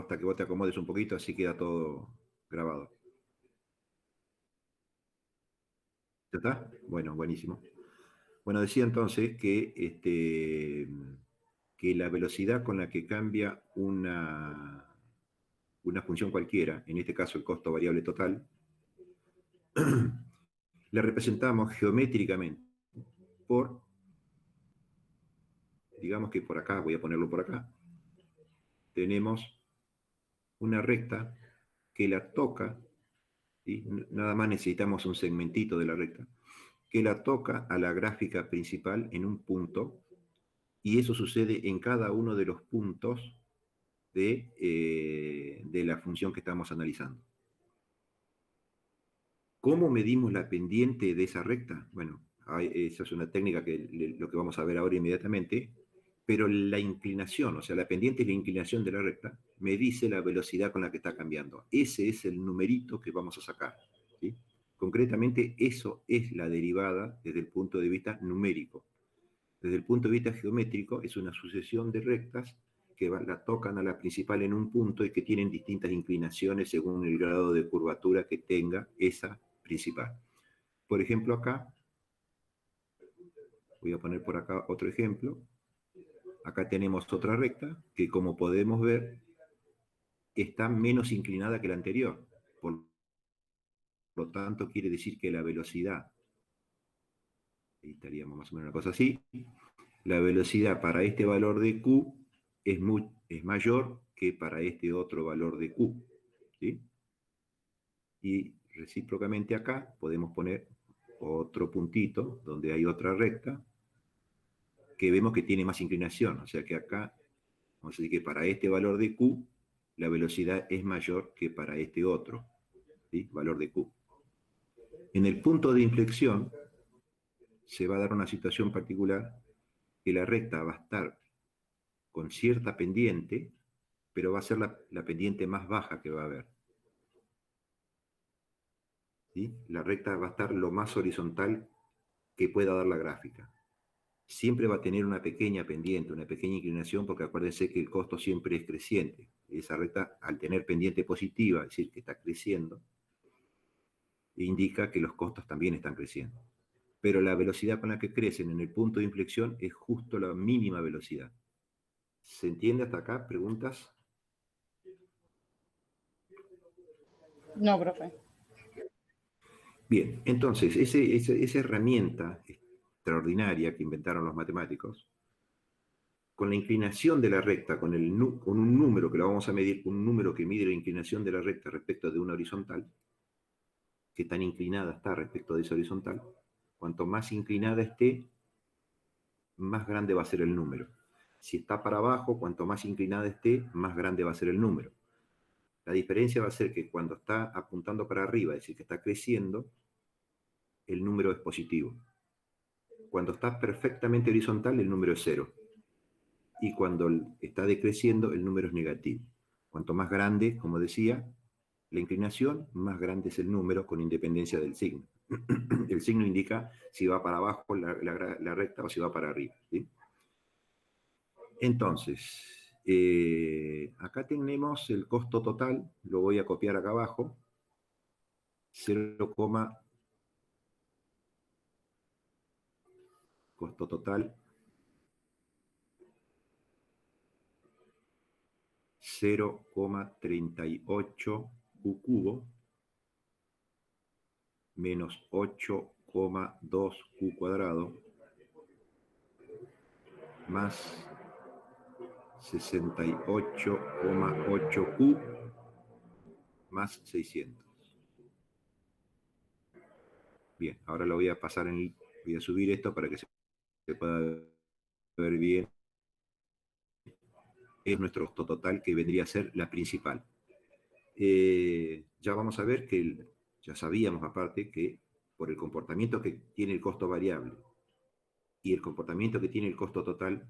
hasta que vos te acomodes un poquito, así queda todo grabado. ¿Ya está? Bueno, buenísimo. Bueno, decía entonces que la velocidad con la que cambia una función cualquiera, en este caso el costo variable total, la representamos geométricamente por, digamos que por acá, voy a ponerlo por acá, tenemos una recta que la toca, ¿sí? Nada más necesitamos un segmentito de la recta, que la toca a la gráfica principal en un punto, y eso sucede en cada uno de los puntos de la función que estamos analizando. ¿Cómo medimos la pendiente de esa recta? Bueno, esa es una técnica lo que vamos a ver ahora inmediatamente, pero la inclinación, o sea, la pendiente es la inclinación de la recta, me dice la velocidad con la que está cambiando. Ese es el numerito que vamos a sacar, ¿sí? Concretamente, eso es la derivada desde el punto de vista numérico. Desde el punto de vista geométrico, es una sucesión de rectas que la tocan a la principal en un punto y que tienen distintas inclinaciones según el grado de curvatura que tenga esa principal. Por ejemplo, acá, voy a poner por acá otro ejemplo. Acá tenemos otra recta que, como podemos ver, está menos inclinada que la anterior. Por lo tanto, quiere decir que la velocidad, ahí estaríamos más o menos una cosa así, la velocidad para este valor de Q es mayor que para este otro valor de Q, ¿sí? Y recíprocamente acá podemos poner otro puntito donde hay otra recta que vemos que tiene más inclinación, o sea que acá vamos a decir que para este valor de Q la velocidad es mayor que para este otro, ¿sí? Valor de Q. En el punto de inflexión se va a dar una situación particular que la recta va a estar con cierta pendiente, pero va a ser la pendiente más baja que va a haber. ¿Sí? La recta va a estar lo más horizontal que pueda dar la gráfica. Siempre va a tener una pequeña pendiente, una pequeña inclinación, porque acuérdense que el costo siempre es creciente. Esa recta, al tener pendiente positiva, es decir, que está creciendo, indica que los costos también están creciendo. Pero la velocidad con la que crecen en el punto de inflexión es justo la mínima velocidad. ¿Se entiende hasta acá? ¿Preguntas? No, profe. Bien, entonces, esa herramienta extraordinaria que inventaron los matemáticos, con la inclinación de la recta, con un número que lo vamos a medir, un número que mide la inclinación de la recta respecto de una horizontal, que tan inclinada está respecto de esa horizontal, cuanto más inclinada esté, más grande va a ser el número. Si está para abajo, cuanto más inclinada esté, más grande va a ser el número. La diferencia va a ser que cuando está apuntando para arriba, es decir, que está creciendo, el número es positivo. Cuando está perfectamente horizontal, el número es 0. Y cuando está decreciendo, el número es negativo. Cuanto más grande, como decía, la inclinación, más grande es el número con independencia del signo. El signo indica si va para abajo la recta o si va para arriba, ¿sí? Entonces, acá tenemos el costo total, lo voy a copiar acá abajo, 0, costo total 0,38 Q cubo menos 8,2 Q cuadrado más 68,8 Q más 600. Bien, ahora lo voy a pasar voy a subir esto para que se pueda ver bien. Es nuestro costo total, que vendría a ser la principal. Ya vamos a ver que ya sabíamos aparte que por el comportamiento que tiene el costo variable y el comportamiento que tiene el costo total,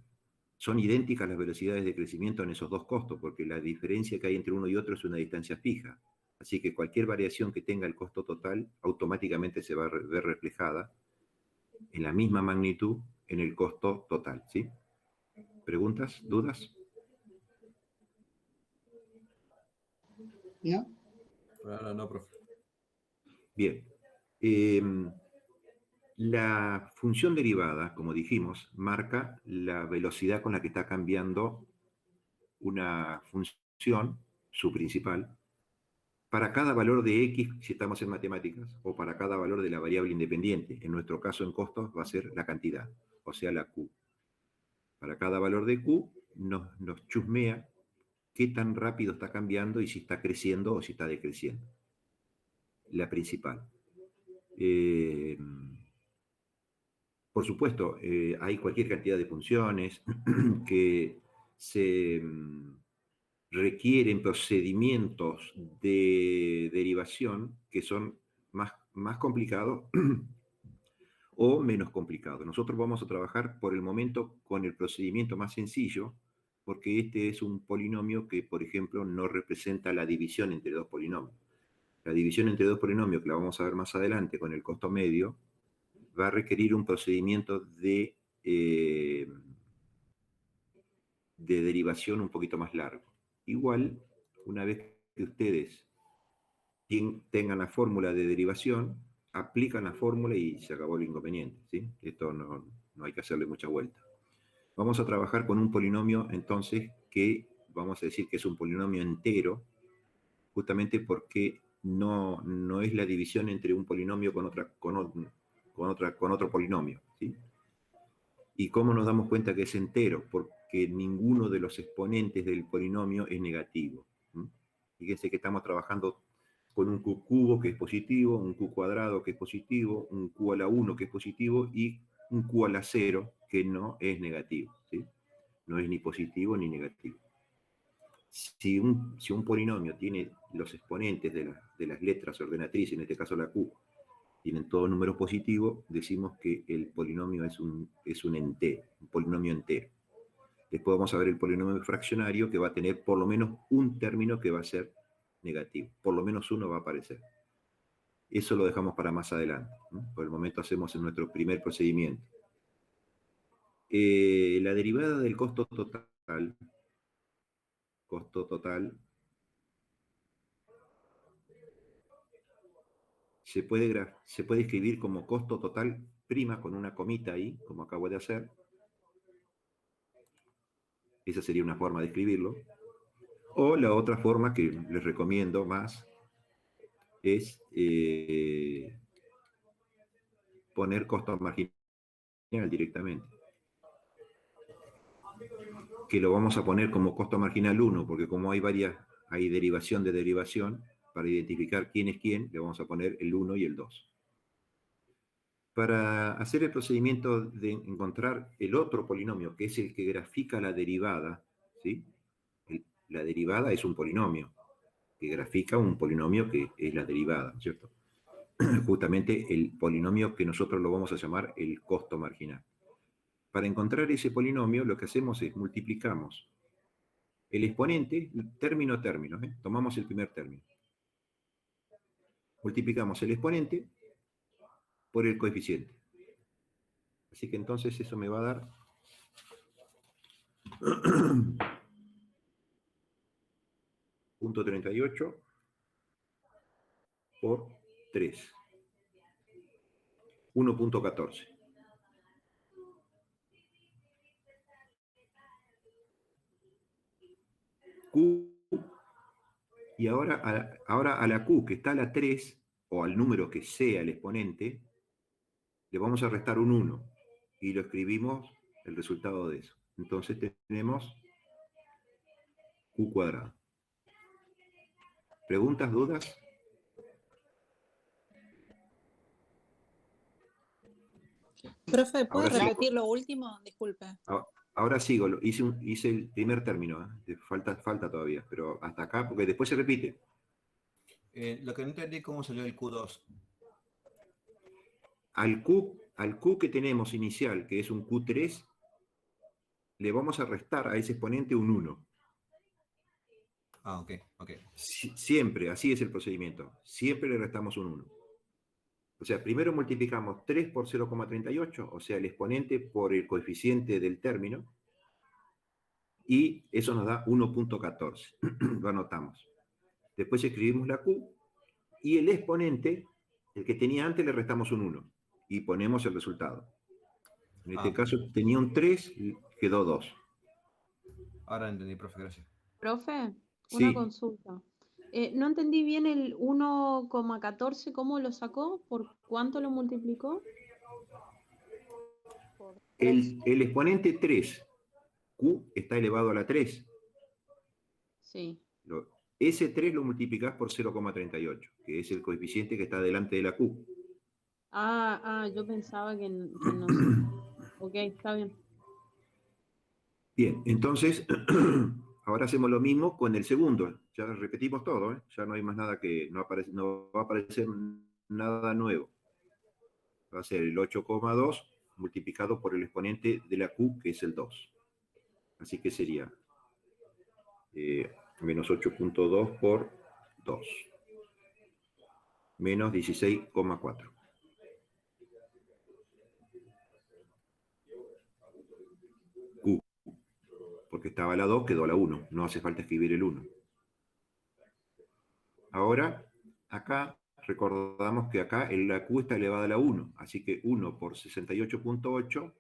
son idénticas las velocidades de crecimiento en esos dos costos, porque la diferencia que hay entre uno y otro es una distancia fija. Así que cualquier variación que tenga el costo total automáticamente se va a ver reflejada en la misma magnitud en el costo total, ¿sí? ¿Preguntas? ¿Dudas? ¿No? Por ahora no, profe. Bien. La función derivada, como dijimos, marca la velocidad con la que está cambiando una función, su principal, para cada valor de x, si estamos en matemáticas, o para cada valor de la variable independiente. En nuestro caso, en costos, va a ser la cantidad, o sea, la Q. Para cada valor de Q, nos chusmea qué tan rápido está cambiando y si está creciendo o si está decreciendo. La principal. Por supuesto, hay cualquier cantidad de funciones que se requieren procedimientos de derivación que son más complicados o menos complicados. Nosotros vamos a trabajar por el momento con el procedimiento más sencillo, porque este es un polinomio que, por ejemplo, no representa la división entre dos polinomios. La división entre dos polinomios, que la vamos a ver más adelante con el costo medio, va a requerir un procedimiento de derivación un poquito más largo. Igual, una vez que ustedes tengan la fórmula de derivación, aplican la fórmula y se acabó el inconveniente, ¿sí? Esto no hay que hacerle mucha vuelta. Vamos a trabajar con un polinomio, entonces, que vamos a decir que es un polinomio entero, justamente porque no es la división entre un polinomio con otro polinomio, ¿sí? ¿Y cómo nos damos cuenta que es entero? Porque ninguno de los exponentes del polinomio es negativo. Fíjense que estamos trabajando con un Q cubo que es positivo, un Q cuadrado que es positivo, un Q a la 1 que es positivo y un Q a la 0 que no es negativo, ¿sí? No es ni positivo ni negativo. Si un polinomio tiene los exponentes de las letras ordenatrices, en este caso la Q, tienen todos números positivos, decimos que el polinomio es un entero, un polinomio entero. Después vamos a ver el polinomio fraccionario, que va a tener por lo menos un término que va a ser negativo. Por lo menos uno va a aparecer. Eso lo dejamos para más adelante, ¿no? Por el momento hacemos en nuestro primer procedimiento. La derivada del costo total, se puede escribir como costo total prima con una comita ahí, como acabo de hacer. Esa sería una forma de escribirlo. O la otra forma que les recomiendo más es poner costo marginal directamente. Que lo vamos a poner como costo marginal 1, porque como hay derivación de derivación, para identificar quién es quién, le vamos a poner el 1 y el 2. Para hacer el procedimiento de encontrar el otro polinomio, que es el que grafica la derivada, ¿sí? La derivada es un polinomio, que grafica un polinomio que es la derivada, ¿cierto? Justamente el polinomio que nosotros lo vamos a llamar el costo marginal. Para encontrar ese polinomio, lo que hacemos es multiplicamos el exponente, término a término, ¿eh? Tomamos el primer término. Multiplicamos el exponente por el coeficiente. Así que entonces eso me va a dar punto 38 por 3. 1.14. Q, y ahora a la Q, que está a la 3, o al número que sea el exponente, le vamos a restar un 1, y lo escribimos el resultado de eso. Entonces tenemos Q cuadrado. ¿Preguntas, dudas? Profe, ¿puede Ahora sí. repetir lo último? Disculpe. Ahora sigo, hice el primer término, ¿eh? Falta todavía, pero hasta acá, porque después se repite. Lo que no entendí, ¿cómo salió el Q2? Al Q que tenemos inicial, que es un Q3, le vamos a restar a ese exponente un 1. Ah, ok. Siempre, así es el procedimiento. Siempre le restamos un 1. O sea, primero multiplicamos 3 por 0,38, o sea, el exponente por el coeficiente del término, y eso nos da 1.14. Lo anotamos. Después escribimos la Q y el exponente, el que tenía antes, le restamos un 1 y ponemos el resultado. En este caso tenía un 3, quedó 2. Ahora entendí, profe, gracias. Profe, una Sí, consulta. No entendí bien el 1,14, ¿cómo lo sacó? ¿Por cuánto lo multiplicó? Por 3. el exponente 3, Q está elevado a la 3. Sí. Ese 3 lo multiplicás por 0,38, que es el coeficiente que está delante de la Q. Yo pensaba que no sé. Ok, está bien. Bien, entonces, ahora hacemos lo mismo con el segundo. Ya repetimos todo, ¿eh? Ya no hay más nada que, no va a aparecer nada nuevo. Va a ser el 8,2 multiplicado por el exponente de la Q, que es el 2. Así que sería menos 8,2 por 2. Menos 16,4. Q. Porque estaba la 2, quedó la 1. No hace falta escribir el 1. Ahora, acá, recordamos que acá la Q está elevada a la 1. Así que 1 por 68,8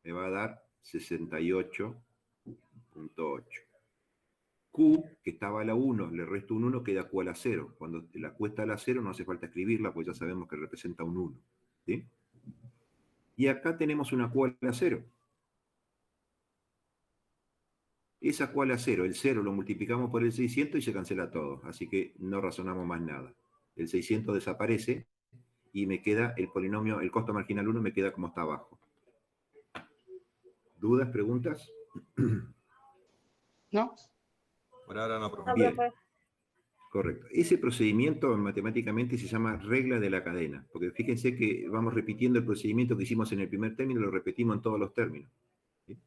me va a dar 68,8. Q, que estaba a la 1, le resto un 1, queda Q a la 0. Cuando la Q está a la 0 no hace falta escribirla, pues ya sabemos que representa un 1. ¿Sí? Y acá tenemos una Q a la 0. Esa Q a la 0, el 0 lo multiplicamos por el 600 y se cancela todo. Así que no razonamos más nada. El 600 desaparece y me queda el polinomio, el costo marginal 1 me queda como está abajo. ¿Dudas, preguntas? ¿No? Por ahora no, profe. No, Bien. profe. Correcto. Ese procedimiento matemáticamente se llama regla de la cadena, porque fíjense que vamos repitiendo el procedimiento que hicimos en el primer término, lo repetimos en todos los términos. ¿Sí?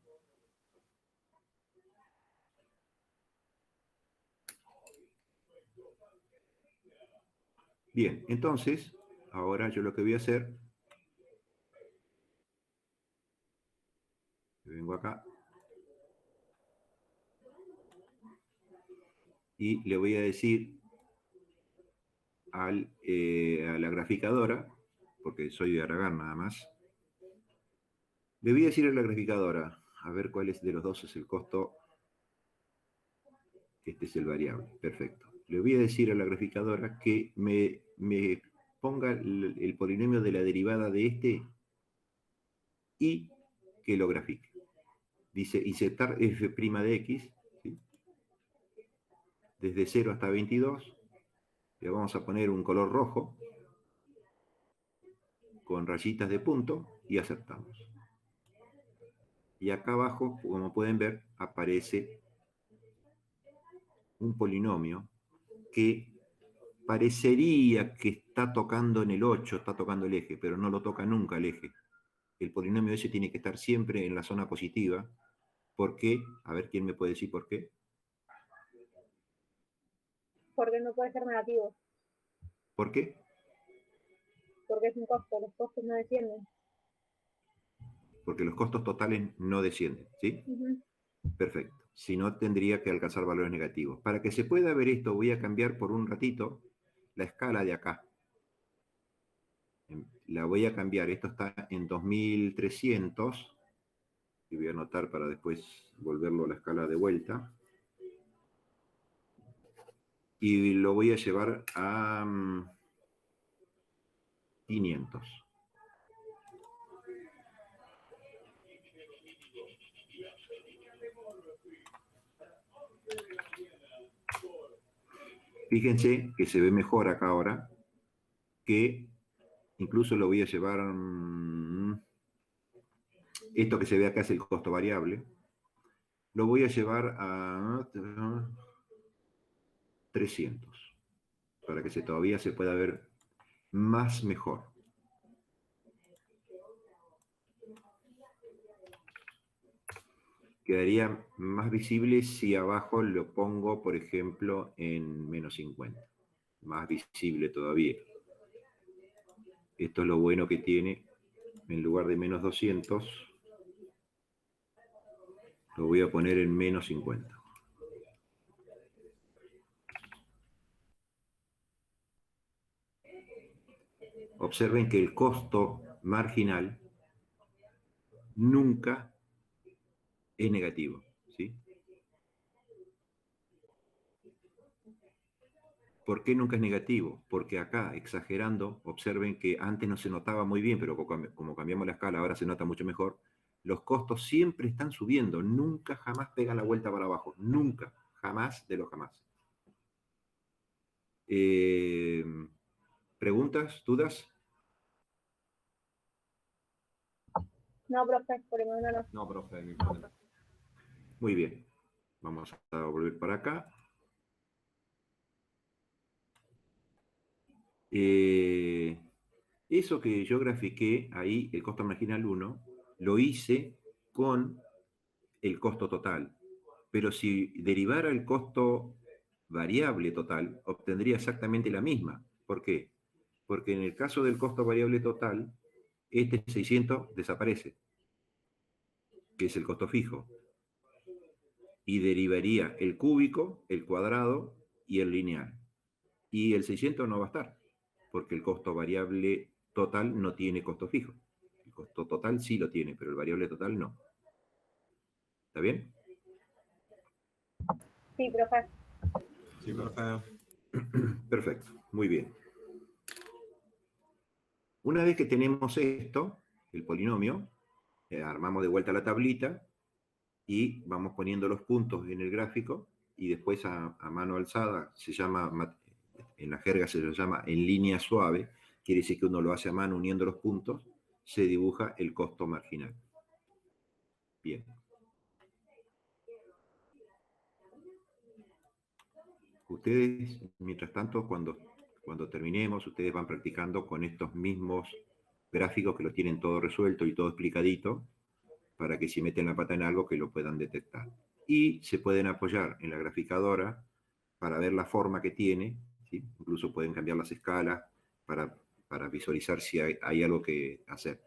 Bien, entonces, ahora yo lo que voy a hacer, vengo acá, y le voy a decir a la graficadora, porque soy de Aragán nada más, le voy a decir a la graficadora, a ver cuál es de los dos es el costo, este es el variable, perfecto. Le voy a decir a la graficadora que me ponga el polinomio de la derivada de este y que lo grafique. Dice insertar f' de x, ¿sí? Desde 0 hasta 22, le vamos a poner un color rojo, con rayitas de punto, y aceptamos. Y acá abajo, como pueden ver, aparece un polinomio que parecería que está tocando en el 8, está tocando el eje, pero no lo toca nunca el eje. El polinomio ese tiene que estar siempre en la zona positiva. ¿Por qué? A ver quién me puede decir por qué. Porque no puede ser negativo. ¿Por qué? Porque es un costo. Los costos no descienden. Porque los costos totales no descienden, ¿sí? Perfecto. Si no, tendría que alcanzar valores negativos. Para que se pueda ver esto, voy a cambiar por un ratito la escala de acá. La voy a cambiar. Esto está en 2300. Y voy a anotar para después volverlo a la escala de vuelta. Y lo voy a llevar a 500. Fíjense que se ve mejor acá ahora, que incluso lo voy a llevar, esto que se ve acá es el costo variable, lo voy a llevar a 300, para que todavía se pueda ver más mejor. Quedaría más visible si abajo lo pongo, por ejemplo, en menos 50. Más visible todavía. Esto es lo bueno que tiene, en lugar de menos 200, lo voy a poner en menos 50. Observen que el costo marginal nunca es negativo, ¿sí? ¿Por qué nunca es negativo? Porque acá, exagerando, observen que antes no se notaba muy bien, pero como cambiamos la escala, ahora se nota mucho mejor. Los costos siempre están subiendo, nunca jamás pegan la vuelta para abajo, nunca, jamás de los jamás. ¿Preguntas? ¿Dudas? No, profe, por el momento no. No, profe, no hay problema. Muy bien. Vamos a volver para acá. Eso que yo grafiqué ahí, el costo marginal 1, lo hice con el costo total. Pero si derivara el costo variable total, obtendría exactamente la misma. ¿Por qué? Porque en el caso del costo variable total, este 600 desaparece, que es el costo fijo. Y derivaría el cúbico, el cuadrado y el lineal. Y el 600 no va a estar, porque el costo variable total no tiene costo fijo. El costo total sí lo tiene, pero el variable total no. ¿Está bien? Sí, profe. Sí, profe. Perfecto, muy bien. Una vez que tenemos esto, el polinomio, armamos de vuelta la tablita y vamos poniendo los puntos en el gráfico y después a mano alzada, se llama, en la jerga se lo llama en línea suave, quiere decir que uno lo hace a mano uniendo los puntos, se dibuja el costo marginal. Bien. Ustedes, mientras tanto, cuando terminemos, ustedes van practicando con estos mismos gráficos que lo tienen todo resuelto y todo explicadito, para que si meten la pata en algo que lo puedan detectar. Y se pueden apoyar en la graficadora para ver la forma que tiene, ¿sí? Incluso pueden cambiar las escalas para visualizar si hay algo que hacer.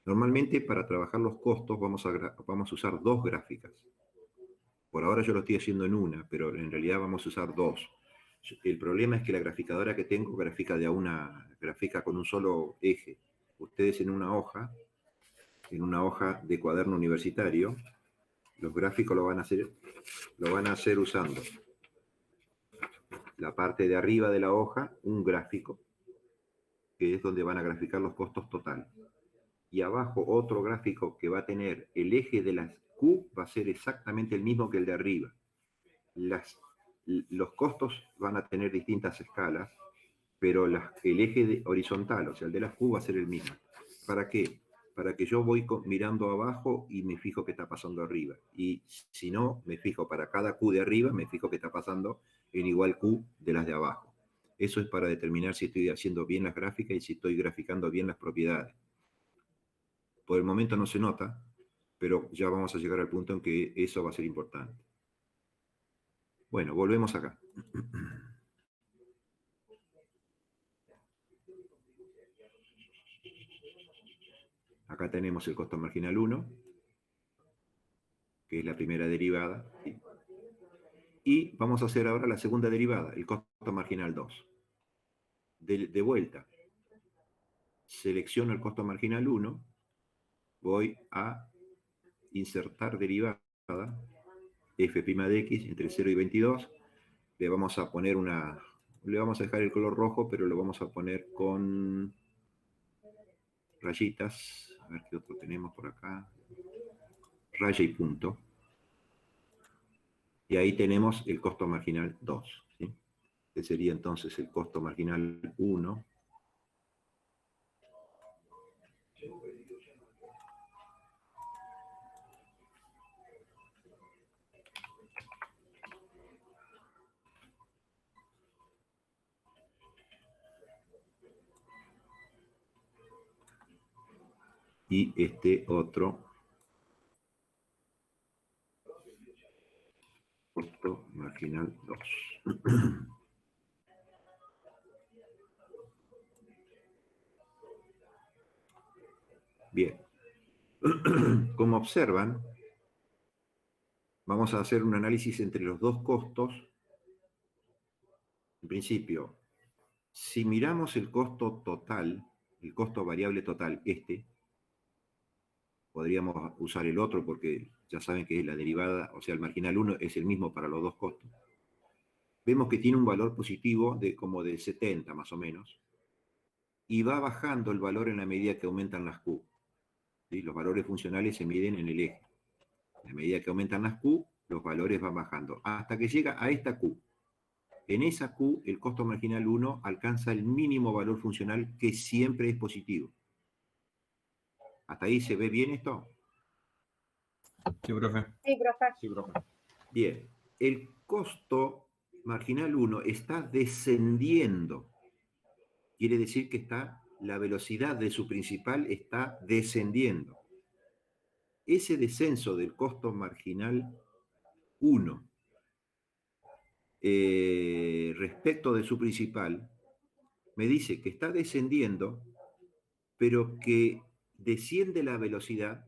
Normalmente para trabajar los costos vamos a usar dos gráficas. Por ahora yo lo estoy haciendo en una, pero en realidad vamos a usar dos. El problema es que la graficadora que tengo grafica con un solo eje. Ustedes en una hoja de cuaderno universitario, los gráficos lo van a hacer usando la parte de arriba de la hoja, un gráfico, que es donde van a graficar los costos totales. Y abajo otro gráfico que va a tener el eje de las Q, va a ser exactamente el mismo que el de arriba. Los costos van a tener distintas escalas, pero el eje horizontal, o sea, el de las Q va a ser el mismo. ¿Para qué? Para que yo voy mirando abajo y me fijo qué está pasando arriba. Y si no, me fijo para cada Q de arriba, me fijo qué está pasando en igual Q de las de abajo. Eso es para determinar si estoy haciendo bien las gráficas y si estoy graficando bien las propiedades. Por el momento no se nota, pero ya vamos a llegar al punto en que eso va a ser importante. Bueno, volvemos acá. Acá tenemos el costo marginal 1, que es la primera derivada. Y vamos a hacer ahora la segunda derivada, el costo marginal 2. De vuelta, selecciono el costo marginal 1, voy a insertar derivada, f' de x entre 0 y 22, le vamos a poner le vamos a dejar el color rojo, pero lo vamos a poner con rayitas, a ver qué otro tenemos por acá, raya y punto, y ahí tenemos el costo marginal 2, ¿sí? Que sería entonces el costo marginal 1, y este otro costo marginal 2. Bien. Como observan, vamos a hacer un análisis entre los dos costos. En principio, Si miramos el costo total, el costo variable total, podríamos usar el otro porque ya saben que la derivada, o sea, el marginal 1 es el mismo para los dos costos. Vemos que tiene un valor positivo de como de 70 más o menos, y va bajando el valor en la medida que aumentan las Q. ¿Sí? Los valores funcionales se miden en el eje. A medida que aumentan las Q, los valores van bajando, hasta que llega a esta Q. En esa Q, el costo marginal 1 alcanza el mínimo valor funcional, que siempre es positivo. ¿Hasta ahí se ve bien esto? Sí, profe. Sí, profe. Sí, profe. Bien. El costo marginal 1 está descendiendo. Quiere decir que la velocidad de su principal está descendiendo. Ese descenso del costo marginal 1 respecto de su principal me dice que está descendiendo, pero que desciende la velocidad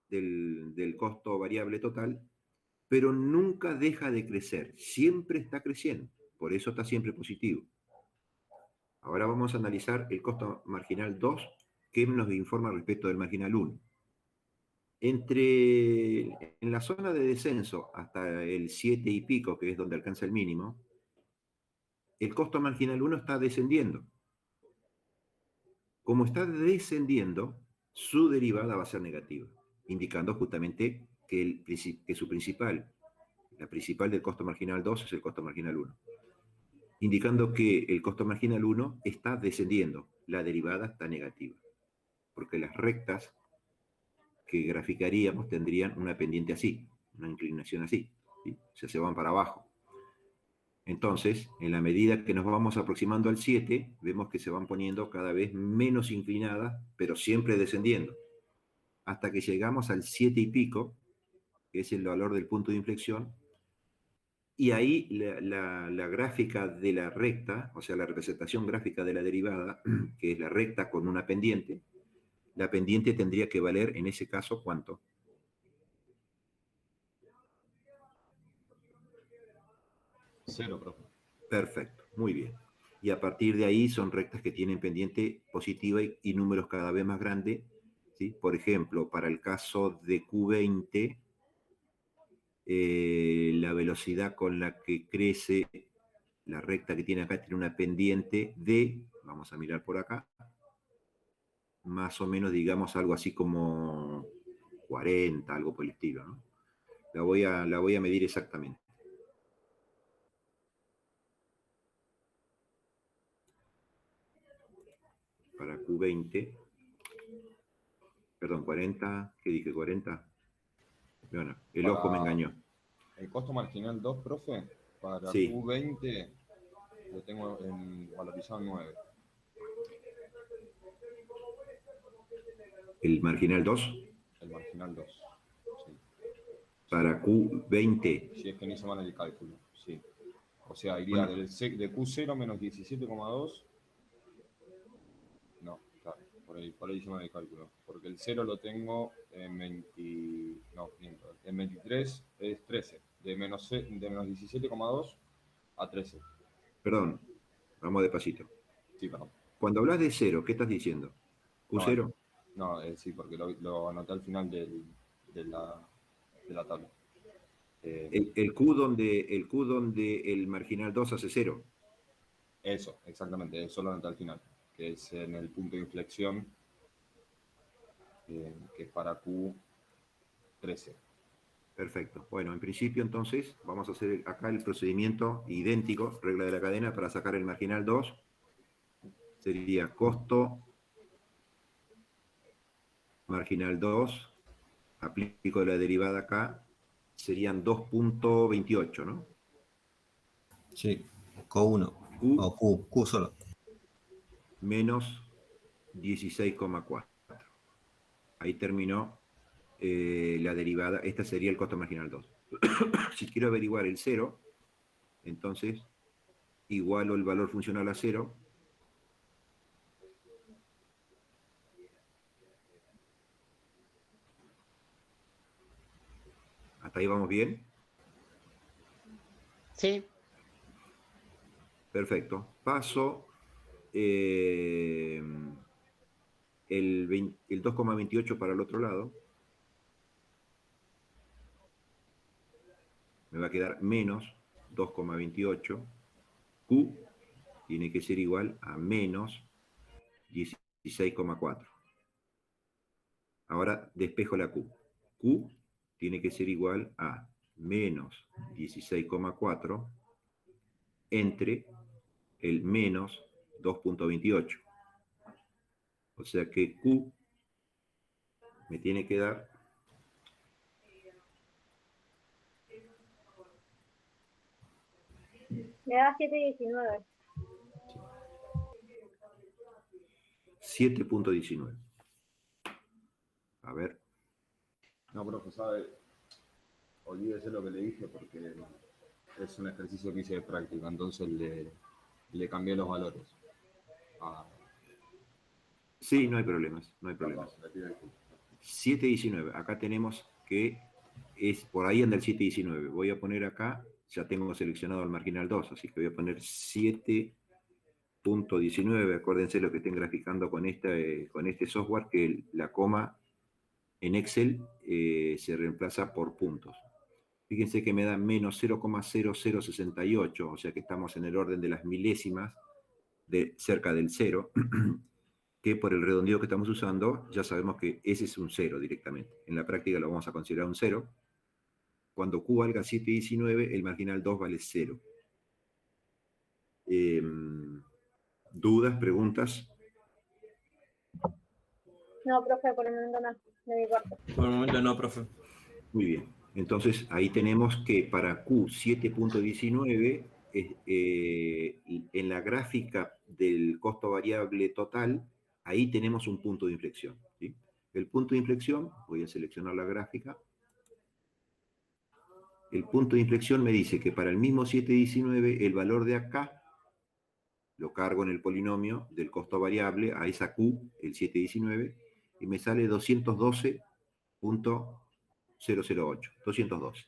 del costo variable total, pero nunca deja de crecer, siempre está creciendo, por eso está siempre positivo. Ahora vamos a analizar el costo marginal 2, que nos informa respecto del marginal 1. En la zona de descenso hasta el 7 y pico, que es donde alcanza el mínimo, el costo marginal 1 está descendiendo. Como está descendiendo, su derivada va a ser negativa, indicando justamente que su principal, la principal del costo marginal 2 es el costo marginal 1, indicando que el costo marginal 1 está descendiendo, la derivada está negativa, porque las rectas que graficaríamos tendrían una pendiente así, una inclinación así, ¿sí? O sea, se van para abajo. Entonces, en la medida que nos vamos aproximando al 7, vemos que se van poniendo cada vez menos inclinadas, pero siempre descendiendo, hasta que llegamos al 7 y pico, que es el valor del punto de inflexión, y ahí la gráfica de la recta, o sea, la representación gráfica de la derivada, que es la recta con una pendiente, la pendiente tendría que valer, en ese caso, ¿cuánto? 0, profe. Perfecto, muy bien. Y a partir de ahí son rectas que tienen pendiente positiva y números cada vez más grandes, ¿sí? Por ejemplo, para el caso de Q20, la velocidad con la que crece la recta que tiene acá tiene una pendiente de, vamos a mirar por acá, más o menos, digamos, algo así como 40, algo por el estilo, ¿no? La voy a medir exactamente. Para Q20, perdón, 40, ¿qué dije? 40. Bueno, el ojo me engañó. El costo marginal 2, profe, para Sí. Q20 lo tengo valorizado en 9. El marginal 2 El marginal 2, sí. para Q20. Si es que no hice mal el cálculo, sí. O sea, iría de Q0 menos 17,2. No, claro, por ahí hice mal el cálculo. Porque el 0 lo tengo en 20, no, miento, en 23 es 13. De menos 17,2 a 13. Perdón, vamos despacito. Sí, perdón. Cuando hablas de 0, ¿qué estás diciendo? ¿Q0? No, sí, porque lo anoté al final de la tabla. El Q donde el marginal 2 hace 0. Eso, exactamente, eso lo anoté al final, que es en el punto de inflexión, que es para Q13. Perfecto. Bueno, en principio entonces vamos a hacer acá el procedimiento idéntico, regla de la cadena, para sacar el marginal 2. Sería costo marginal 2, aplico la derivada acá, serían 2.28, ¿no? Sí, Q1. Q O Q solo. menos 16,4. Ahí terminó la derivada. Esta sería el costo marginal 2. Si quiero averiguar el 0, entonces igualo el valor funcional a 0. ¿Hasta ahí vamos bien? Sí. Perfecto. Paso el 2,28 para el otro lado. Me va a quedar menos 2,28. Q tiene que ser igual a menos 16,4. Ahora despejo la Q. Q tiene que ser igual a menos 16,4 entre el menos 2,28. O sea que Q me tiene que dar Me da 7,19. 7,19. A ver. No, profe, sabe, olvídese lo que le dije porque es un ejercicio que hice de práctica, entonces le cambié los valores. Ah, Sí, no hay problemas, no hay problemas. perdón, le pido disculpas. 7,19. Acá tenemos que es por ahí anda el 7,19. Voy a poner acá, ya tengo seleccionado el marginal 2, así que voy a poner 7,19. Acuérdense lo que estén graficando con este software, que la coma en Excel se reemplaza por puntos. Fíjense que me da menos 0,0068, o sea que estamos en el orden de las milésimas, cerca del 0, que por el redondeo que estamos usando, ya sabemos que ese es un 0 directamente. En la práctica lo vamos a considerar un 0. Cuando Q valga 7,19, el marginal 2 vale 0. ¿Dudas, preguntas? No, profe, por el momento no. De mi parte. Por el momento no, profe. Muy bien. Entonces, ahí tenemos que para Q 7,19, en la gráfica del costo variable total, ahí tenemos un punto de inflexión, ¿sí? El punto de inflexión, voy a seleccionar la gráfica. El punto de inflexión me dice que para el mismo 7,19, el valor de acá lo cargo en el polinomio del costo variable a esa Q, el 7,19, y me sale 212,008. 212.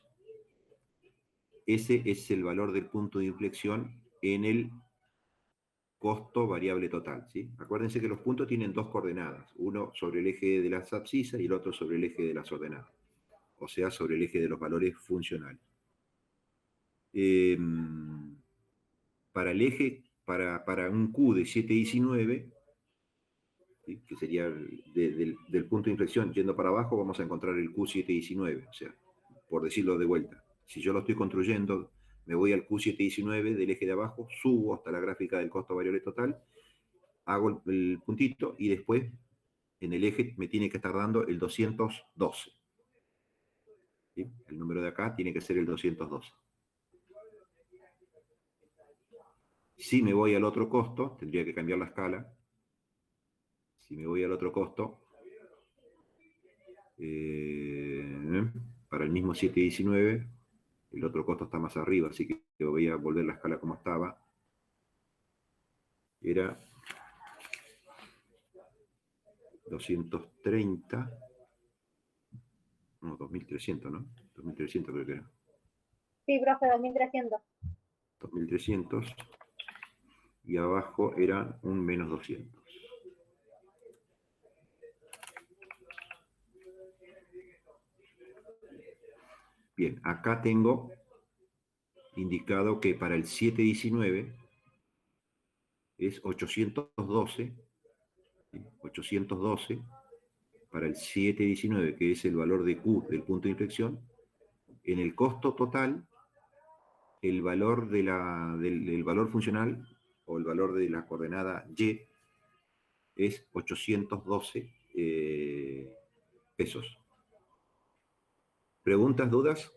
Ese es el valor del punto de inflexión en el costo variable total, ¿sí? Acuérdense que los puntos tienen dos coordenadas, uno sobre el eje de las abscisas y el otro sobre el eje de las ordenadas, o sea, sobre el eje de los valores funcionales. Para el eje, para un Q de 7,19, ¿sí?, que sería del punto de inflexión yendo para abajo, vamos a encontrar el Q 7,19, o sea, por decirlo de vuelta. Si yo lo estoy construyendo, me voy al Q 7,19 del eje de abajo, subo hasta la gráfica del costo variable total, hago el puntito y después en el eje me tiene que estar dando el 212. ¿Sí? El número de acá tiene que ser el 212. Si me voy al otro costo, tendría que cambiar la escala. Si me voy al otro costo, para el mismo 7,19, el otro costo está más arriba, así que voy a volver la escala como estaba. Era 230, no, 2.300, ¿no? 2.300 creo que era. Sí, profe, 2,300. 2.300 y abajo era un menos 200. Bien, acá tengo indicado que para el 7,19 es 812, ¿sí? 812 para el 7,19, que es el valor de Q del punto de inflexión. En el costo total, el valor del valor funcional o el valor de la coordenada Y es 812 pesos. ¿Preguntas, dudas?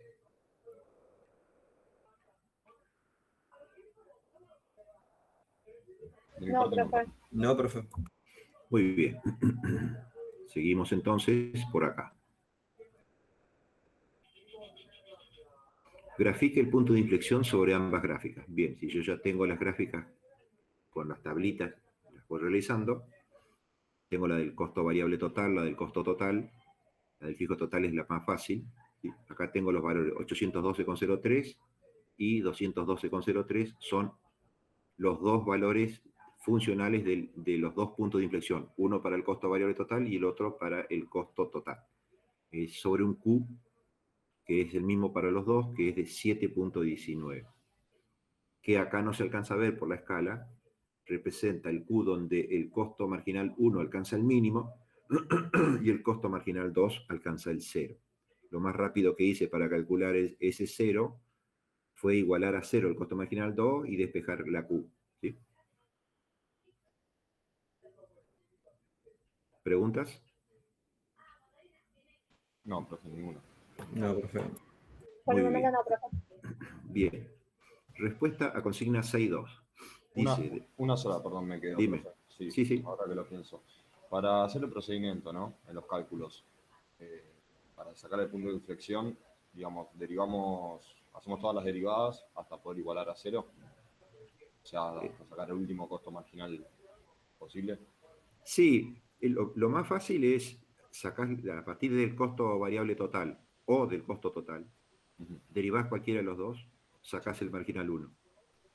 De mi No, parte no, profe. No, profe. Muy bien. Seguimos entonces por acá. Grafique el punto de inflexión sobre ambas gráficas. Bien, si yo ya tengo las gráficas con las tablitas, las voy realizando. Tengo la del costo variable total, la del costo total. La del fijo total es la más fácil, ¿sí? Acá tengo los valores 812,03 y 212,03 son los dos valores funcionales de los dos puntos de inflexión, uno para el costo variable total y el otro para el costo total. Es sobre un Q que es el mismo para los dos, que es de 7.19, que acá no se alcanza a ver por la escala, representa el Q donde el costo marginal 1 alcanza el mínimo y el costo marginal 2 alcanza el 0. Lo más rápido que hice para calcular ese 0 fue igualar a 0 el costo marginal 2 y despejar la Q. ¿Sí? ¿Preguntas? No, profe, ninguna. No, profe. Por Muy el momento bien. no, profe. Bien. Respuesta a consigna 6.2. Dice, Una sola, perdón, me quedó, dime. profe. Sí, Sí, sí. ahora que lo pienso. Para hacer el procedimiento, ¿no? En los cálculos, para sacar el punto de inflexión, digamos, hacemos todas las derivadas hasta poder igualar a 0. O sea, hasta sacar el último costo marginal posible. Sí, lo más fácil es sacar a partir del costo variable total o del costo total, Ujú. derivás cualquiera de los dos, sacás el marginal 1.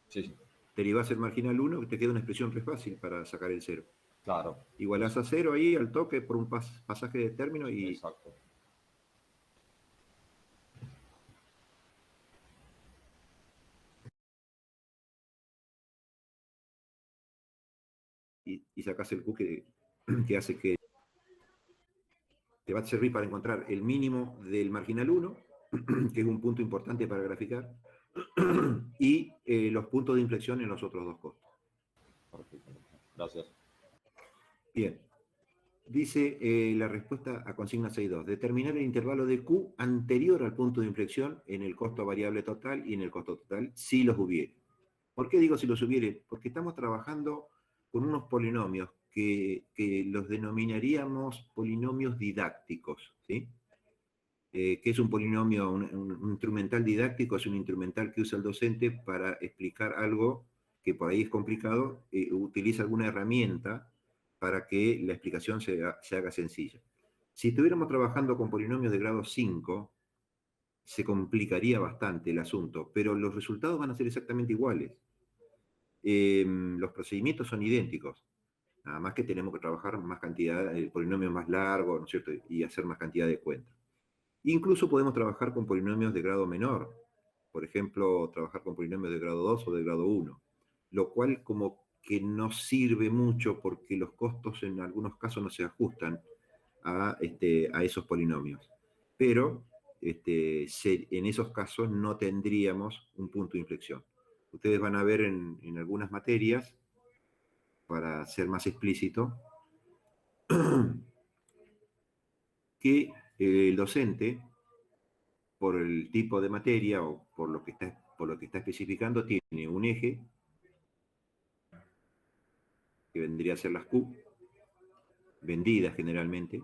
Sí, sí, Derivás el marginal 1, que te queda una expresión re fácil para sacar el 0. claro. Igualás a 0 ahí al toque por un pasaje de término Exacto. y sacás el Q que hace que te va a servir para encontrar el mínimo del marginal 1, que es un punto importante para graficar, y los puntos de inflexión en los otros dos costos. Perfecto. Gracias. Bien. Dice la respuesta a consigna 6.2. Determinar el intervalo de Q anterior al punto de inflexión en el costo variable total y en el costo total, si los hubiere. ¿Por qué digo si los hubiere? Porque estamos trabajando con unos polinomios que los denominaríamos polinomios didácticos, ¿sí? ¿Qué es un polinomio? Un instrumental didáctico es un instrumental que usa el docente para explicar algo que por ahí es complicado, utiliza alguna herramienta para que la explicación se haga sencilla. Si estuviéramos trabajando con polinomios de grado 5, se complicaría bastante el asunto, pero los resultados van a ser exactamente iguales. Los procedimientos son idénticos, nada más que tenemos que trabajar más cantidad, el polinomio más largo, ¿no es cierto? Y hacer más cantidad de cuentas. Incluso podemos trabajar con polinomios de grado menor, por ejemplo, trabajar con polinomios de grado 2 o de grado 1, lo cual como que no sirve mucho porque los costos en algunos casos no se ajustan a esos polinomios. Pero en esos casos no tendríamos un punto de inflexión. Ustedes van a ver en algunas materias, para ser más explícito, que el docente, por el tipo de materia o por lo que está especificando, tiene un eje, que vendría a ser las Q, vendidas generalmente,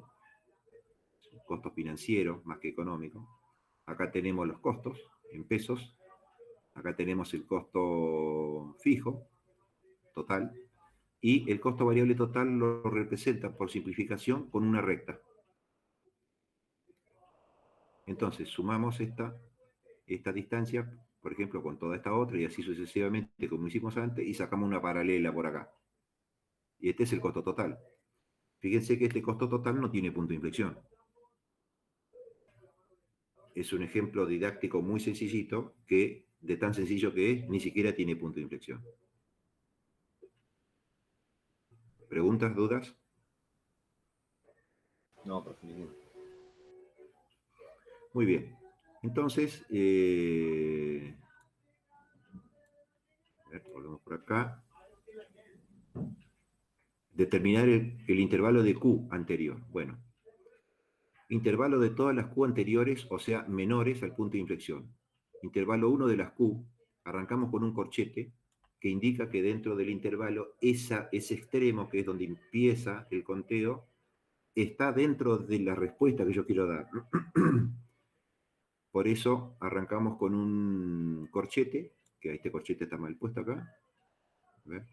costos financieros más que económicos. Acá tenemos los costos en pesos, acá tenemos el costo fijo, total, y el costo variable total lo representa por simplificación con una recta. Entonces sumamos esta distancia, por ejemplo, con toda esta otra y así sucesivamente como hicimos antes y sacamos una paralela por acá. Y este es el costo total. Fíjense que este costo total no tiene punto de inflexión. Es un ejemplo didáctico muy sencillito que, de tan sencillo que es, ni siquiera tiene punto de inflexión. ¿Preguntas, dudas? No, profe, ninguna. Muy bien. Entonces, a ver, volvemos por acá. Determinar el intervalo de Q anterior. Bueno, intervalo de todas las Q anteriores, o sea, menores al punto de inflexión. Intervalo 1 de las Q, arrancamos con un corchete que indica que dentro del intervalo ese extremo, que es donde empieza el conteo, está dentro de la respuesta que yo quiero dar. Por eso arrancamos con un corchete, que este corchete está mal puesto acá. A ver.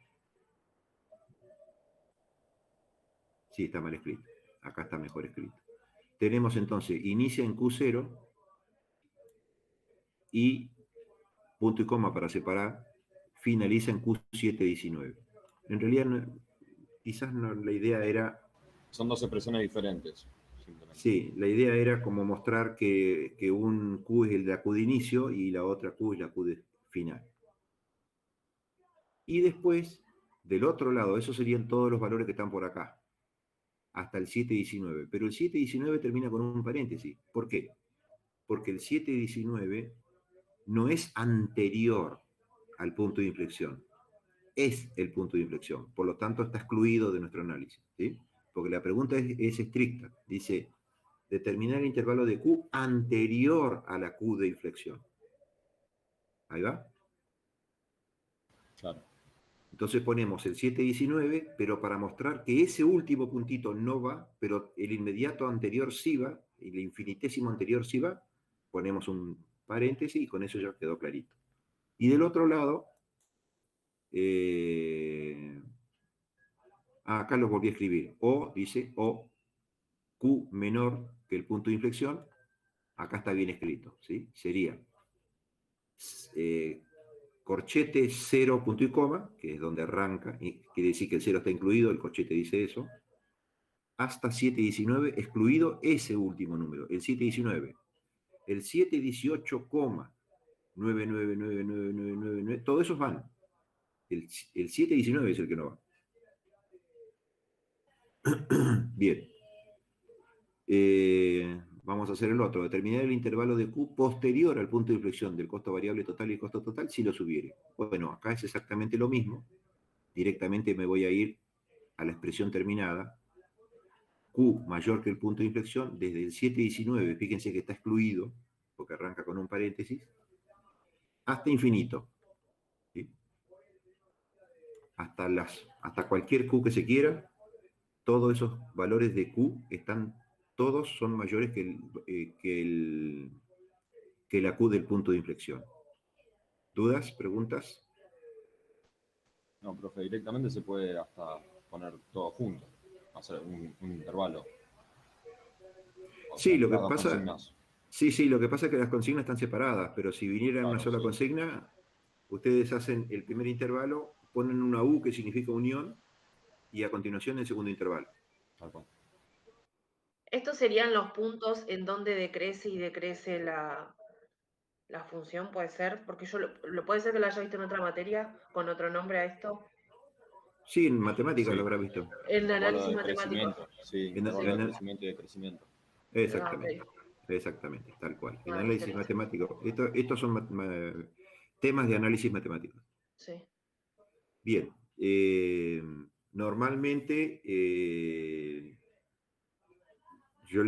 Sí, está mal escrito. Acá está mejor escrito. Tenemos entonces, inicia en Q0 y punto y coma para separar, finaliza en Q719. En realidad, quizás no, la idea era, Son dos expresiones diferentes, simplemente. sí, la idea era como mostrar que un Q es la Q de inicio y la otra Q es la Q de final. Y después, del otro lado, esos serían todos los valores que están por acá, hasta el 7,19. Pero el 7,19 termina con un paréntesis. ¿Por qué? Porque el 7,19 no es anterior al punto de inflexión, es el punto de inflexión. Por lo tanto, está excluido de nuestro análisis, ¿sí? Porque la pregunta es estricta. Dice, determinar el intervalo de Q anterior a la Q de inflexión. Ahí va. Claro. Entonces ponemos el 7,19, pero para mostrar que ese último puntito no va, pero el inmediato anterior sí va, y el infinitésimo anterior sí va, ponemos un paréntesis y con eso ya quedó clarito. Y del otro lado, acá lo volví a escribir. O, dice, o Q menor que el punto de inflexión, acá está bien escrito, ¿sí? Sería corchete 0 punto y coma, que es donde arranca, y quiere decir que el 0 está incluido, el corchete dice eso, hasta 7,19, excluido ese último número, el 7,19. El 7,18,9999999, todos esos van. El 7,19 es el que no va. Bien. Vamos a hacer el otro. Determinar el intervalo de Q posterior al punto de inflexión del costo variable total y el costo total si lo subiere. Bueno, acá es exactamente lo mismo. Directamente me voy a ir a la expresión terminada. Q mayor que el punto de inflexión desde el 7,19. Fíjense que está excluido, porque arranca con un paréntesis, hasta infinito. ¿Sí? Hasta cualquier Q que se quiera, todos esos valores de Q todos son mayores que la Q del punto de inflexión. ¿Dudas? ¿Preguntas? No, profe, directamente se puede hasta poner todo junto, hacer un intervalo. O Sí, sea, lo que las dos pasa, consignas. sí, lo que pasa es que las consignas están separadas, pero si viniera una Claro, sola sí. consigna, ustedes hacen el primer intervalo, ponen una U que significa unión, y a continuación el segundo intervalo. Tal cual. Estos serían los puntos en donde decrece y decrece la función, puede ser, porque yo puede ser que lo haya visto en otra materia con otro nombre a esto, Sí, en matemáticas Sí. lo habrá visto. en Intervalo análisis de matemático. crecimiento. Sí, En- intervalo de en- crecimiento y decrecimiento. exactamente, exactamente, tal cual. En análisis Interesante. matemático, estos son temas de análisis matemático. Sí. Bien, normalmente yo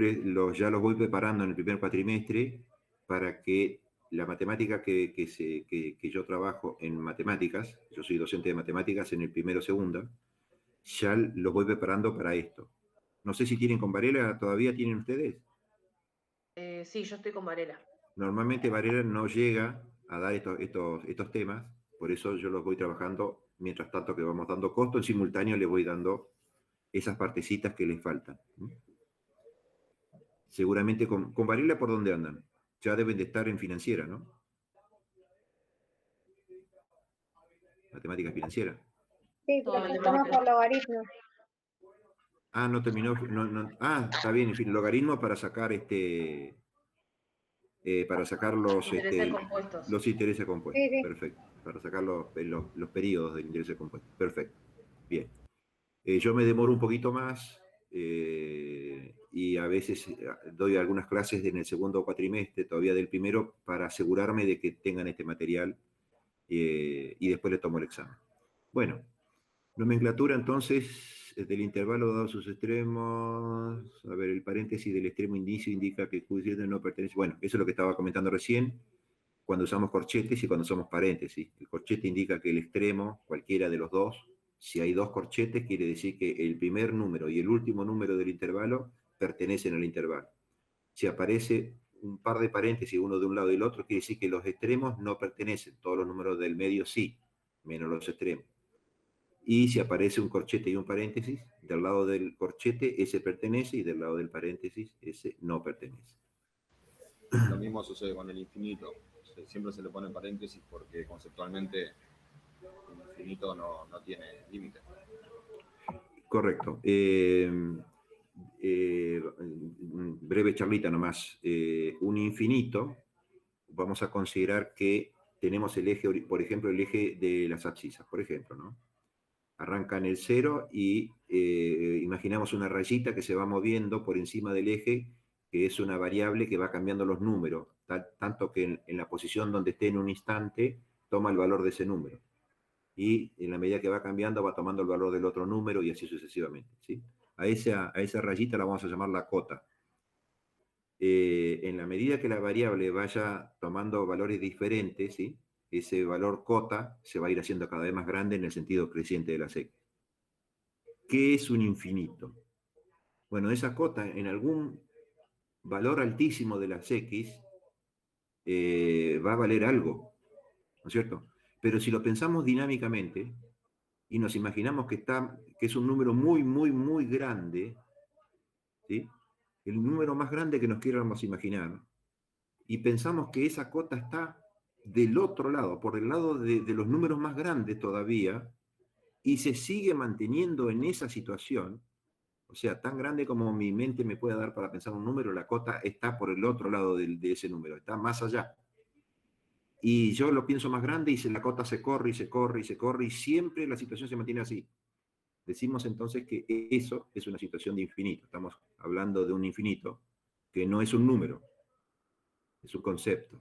ya los voy preparando en el primer cuatrimestre para que la matemática que yo trabajo en matemáticas, yo soy docente de matemáticas en el primero o segunda, ya los voy preparando para esto. No sé si tienen con Varela, ¿todavía tienen ustedes? Sí, yo estoy con Varela. Normalmente Varela no llega a dar estos temas, por eso yo los voy trabajando mientras tanto que vamos dando costo, en simultáneo les voy dando esas partecitas que les faltan. Seguramente con Varela, ¿por dónde andan? Ya deben de estar en financiera, ¿no? Matemática financiera. Sí, pero estamos por logaritmos. Ah, no terminó. Está bien, en fin, logaritmo para sacar Intereses compuestos. los intereses compuestos. Sí, sí. Perfecto. Para sacar los periodos del interés compuesto. Perfecto. Bien. Yo me demoro un poquito más y a veces doy algunas clases en el segundo cuatrimestre, todavía del primero, para asegurarme de que tengan este material y después le tomo el examen. Bueno, nomenclatura entonces del intervalo dado sus extremos. A ver, el paréntesis del extremo inicio indica que Q no pertenece. Bueno, eso es lo que estaba comentando recién, cuando usamos corchetes y cuando usamos paréntesis. El corchete indica que el extremo, cualquiera de los dos, si hay dos corchetes, quiere decir que el primer número y el último número del intervalo pertenecen al intervalo. Si aparece un par de paréntesis, uno de un lado y el otro, quiere decir que los extremos no pertenecen, todos los números del medio sí, menos los extremos. Y si aparece un corchete y un paréntesis, del lado del corchete ese pertenece y del lado del paréntesis ese no pertenece. Lo mismo sucede con el infinito. Siempre se le pone paréntesis porque conceptualmente el infinito no tiene límite. Correcto. Breve charlita nomás. Un infinito, vamos a considerar que tenemos el eje, por ejemplo, el eje de las abscisas, por ejemplo, ¿no? Arranca en el 0 y imaginamos una rayita que se va moviendo por encima del eje, que es una variable que va cambiando los números, tanto que en la posición donde esté en un instante, toma el valor de ese número. Y en la medida que va cambiando, va tomando el valor del otro número y así sucesivamente, ¿sí? A esa rayita la vamos a llamar la cota. En la medida que la variable vaya tomando valores diferentes, ¿sí? Ese valor cota se va a ir haciendo cada vez más grande en el sentido creciente de la X. ¿Qué es un infinito? Bueno, esa cota en algún valor altísimo de las X va a valer algo, ¿no es cierto? Pero si lo pensamos dinámicamente y nos imaginamos que es un número muy, muy, muy grande, ¿sí? El número más grande que nos quieramos imaginar, y pensamos que esa cota está del otro lado, por el lado de los números más grandes todavía, y se sigue manteniendo en esa situación, o sea, tan grande como mi mente me puede dar para pensar un número, la cota está por el otro lado de ese número, está más allá. Y yo lo pienso más grande y la cota se corre y se corre y se corre y siempre la situación se mantiene así. Decimos entonces que eso es una situación de infinito. Estamos hablando de un infinito que no es un número, es un concepto.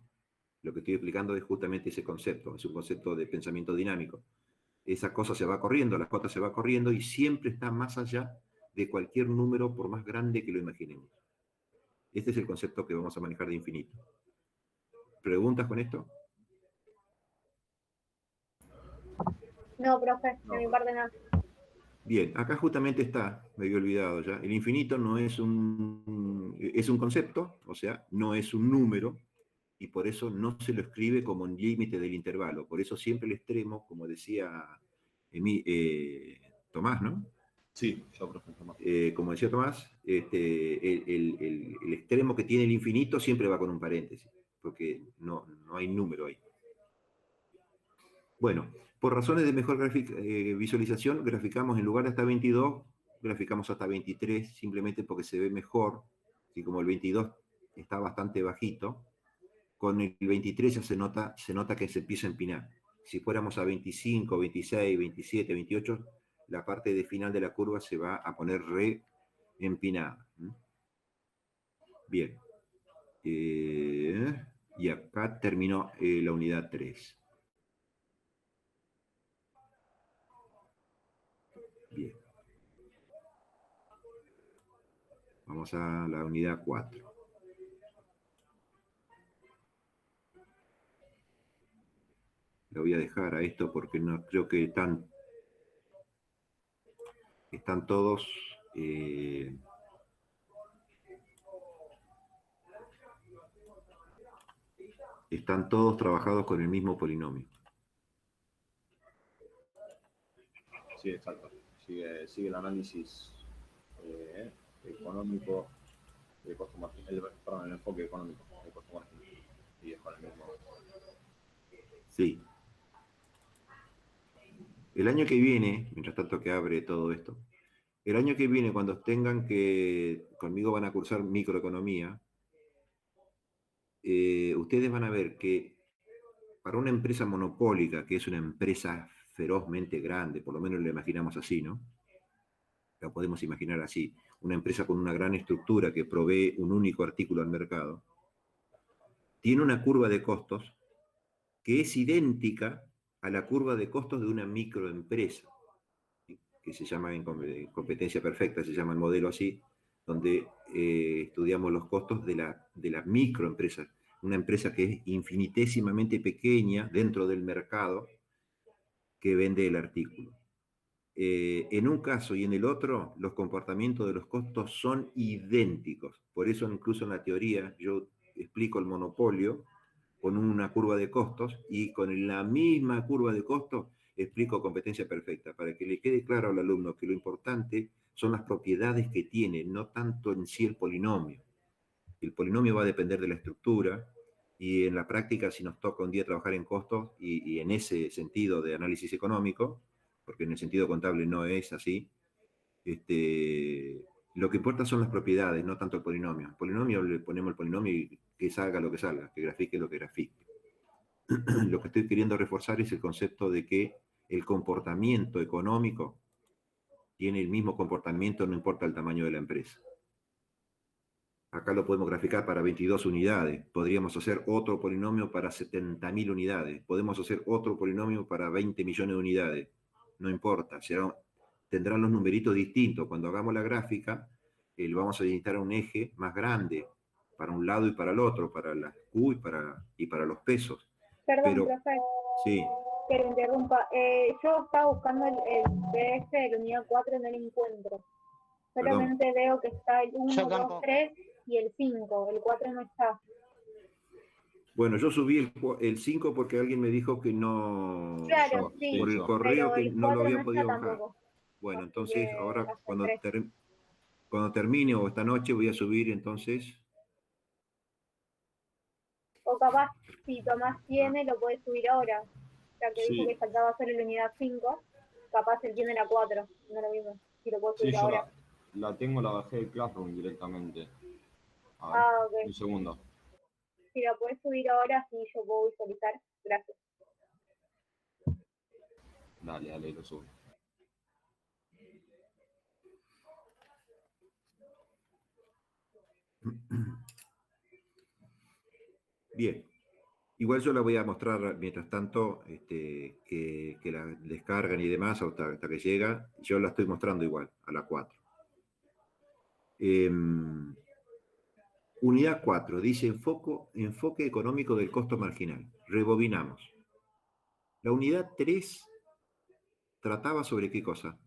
Lo que estoy explicando es justamente ese concepto, es un concepto de pensamiento dinámico. Esa cosa se va corriendo, la cota se va corriendo y siempre está más allá de cualquier número por más grande que lo imaginemos. Este es el concepto que vamos a manejar de infinito. ¿Preguntas con esto? No, profe, de mi parte no. Bien, acá justamente está, me había olvidado ya, el infinito no es es un concepto, o sea, no es un número, y por eso no se lo escribe como un límite del intervalo. Por eso siempre el extremo, como decía Tomás, ¿no? Sí, yo, profe, Tomás. Como decía Tomás, el extremo que tiene el infinito siempre va con un paréntesis, porque no hay número ahí. Bueno, por razones de mejor visualización, graficamos en lugar de hasta 22, graficamos hasta 23, simplemente porque se ve mejor, y como el 22 está bastante bajito, con el 23 ya se nota que se empieza a empinar. Si fuéramos a 25, 26, 27, 28, la parte de final de la curva se va a poner re empinada. Bien. Y acá terminó la unidad 3. Bien. Vamos a la unidad 4. Lo voy a dejar a esto porque no creo que están todos trabajados con el mismo polinomio. Sí, exacto. Sigue el análisis económico de costo marginal, perdón, el enfoque económico de costo marginal. Y es con el mismo. Sí. El año que viene, mientras tanto que abre todo esto, el año que viene cuando tengan conmigo van a cursar microeconomía, ustedes van a ver que para una empresa monopólica, que es una empresa ferozmente grande, por lo menos lo imaginamos así, ¿no? La podemos imaginar así, una empresa con una gran estructura que provee un único artículo al mercado, tiene una curva de costos que es idéntica a la curva de costos de una microempresa, que se llama en competencia perfecta, se llama el modelo así, donde estudiamos los costos de la microempresa, una empresa que es infinitésimamente pequeña dentro del mercado que vende el artículo. En un caso y en el otro, los comportamientos de los costos son idénticos. Por eso incluso en la teoría yo explico el monopolio con una curva de costos y con la misma curva de costos explico competencia perfecta, para que le quede claro al alumno que lo importante son las propiedades que tiene, no tanto en sí el polinomio. El polinomio va a depender de la estructura Y en la práctica, si nos toca un día trabajar en costos y en ese sentido de análisis económico, porque en el sentido contable no es así, lo que importa son las propiedades, no tanto el polinomio. El polinomio le ponemos el polinomio y que salga lo que salga, que grafique lo que grafique. Lo que estoy queriendo reforzar es el concepto de que el comportamiento económico tiene el mismo comportamiento, no importa el tamaño de la empresa. Acá lo podemos graficar para 22 unidades. Podríamos hacer otro polinomio para 70.000 unidades. Podemos hacer otro polinomio para 20 millones de unidades. No importa, tendrán los numeritos distintos. Cuando hagamos la gráfica, vamos a necesitar un eje más grande para un lado y para el otro, para las Q y para los pesos. Perdón, Pero, profe, sí, que lo interrumpa. Yo estaba buscando el PDF de la unidad 4 y no lo encuentro. Solamente veo que está el 1, Yo 2, tampoco. 3 y el 5. El 4 no está. bueno, yo subí el 5 porque alguien me dijo que no, Claro, Yo, sí, por el yo. correo pero que el no lo 4 no había está podido bajar. tampoco. Bueno, Así entonces que ahora hasta el 3. cuando termine o esta noche voy a subir entonces. O capaz, si Tomás tiene, lo puede subir ahora. Ya que dijo Sí, que faltaba hacer la unidad 5, capaz él tiene la 4. No lo mismo. Si lo puedo sí, subir yo ahora. la tengo, la bajé de Classroom directamente. A ver, Ah, ok. un segundo. Si la puedes subir ahora, sí, yo puedo visualizar. Gracias. Dale, lo subo. Bien. Igual yo la voy a mostrar mientras tanto, que la descargan y demás hasta que llega. Yo la estoy mostrando igual, a la 4. Unidad 4, dice enfoque económico del costo marginal. Rebobinamos. La unidad 3 trataba sobre qué cosa.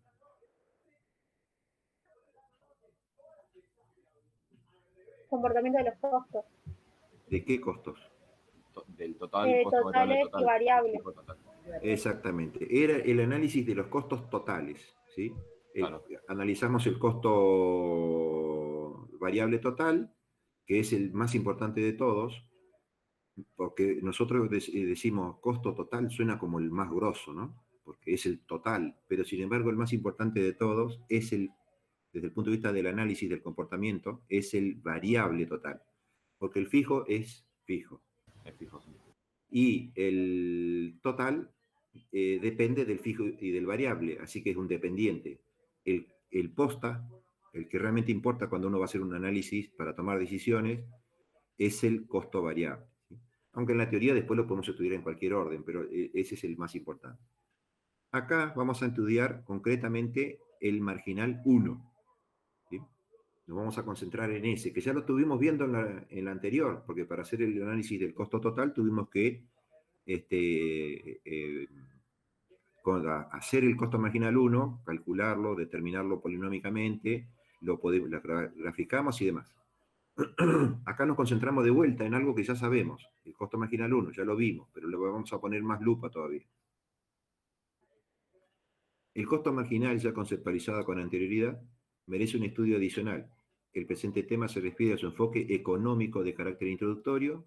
Comportamiento de los costos. ¿De qué costos? Del total, costo variable Totales y total. variables. Fijo total. Exactamente. Era el análisis de los costos totales, ¿sí? Claro. Analizamos el costo variable total, que es el más importante de todos, porque nosotros decimos costo total, suena como el más grosso, ¿no? Porque es el total, pero sin embargo el más importante de todos es desde el punto de vista del análisis del comportamiento, es el variable total, porque el fijo es fijo. Es fijo, sí. Y el total depende del fijo y del variable, así que es un dependiente. El posta, el que realmente importa cuando uno va a hacer un análisis para tomar decisiones, es el costo variable, ¿sí? Aunque en la teoría después lo podemos estudiar en cualquier orden, pero ese es el más importante. Acá vamos a estudiar concretamente el marginal 1, ¿sí? Nos vamos a concentrar en ese, que ya lo estuvimos viendo en la anterior, porque para hacer el análisis del costo total tuvimos que hacer el costo marginal 1, calcularlo, determinarlo polinómicamente, lo graficamos y demás. Acá nos concentramos de vuelta en algo que ya sabemos, el costo marginal 1, ya lo vimos, pero le vamos a poner más lupa todavía. El costo marginal, ya conceptualizado con anterioridad, merece un estudio adicional. El presente tema se refiere a su enfoque económico de carácter introductorio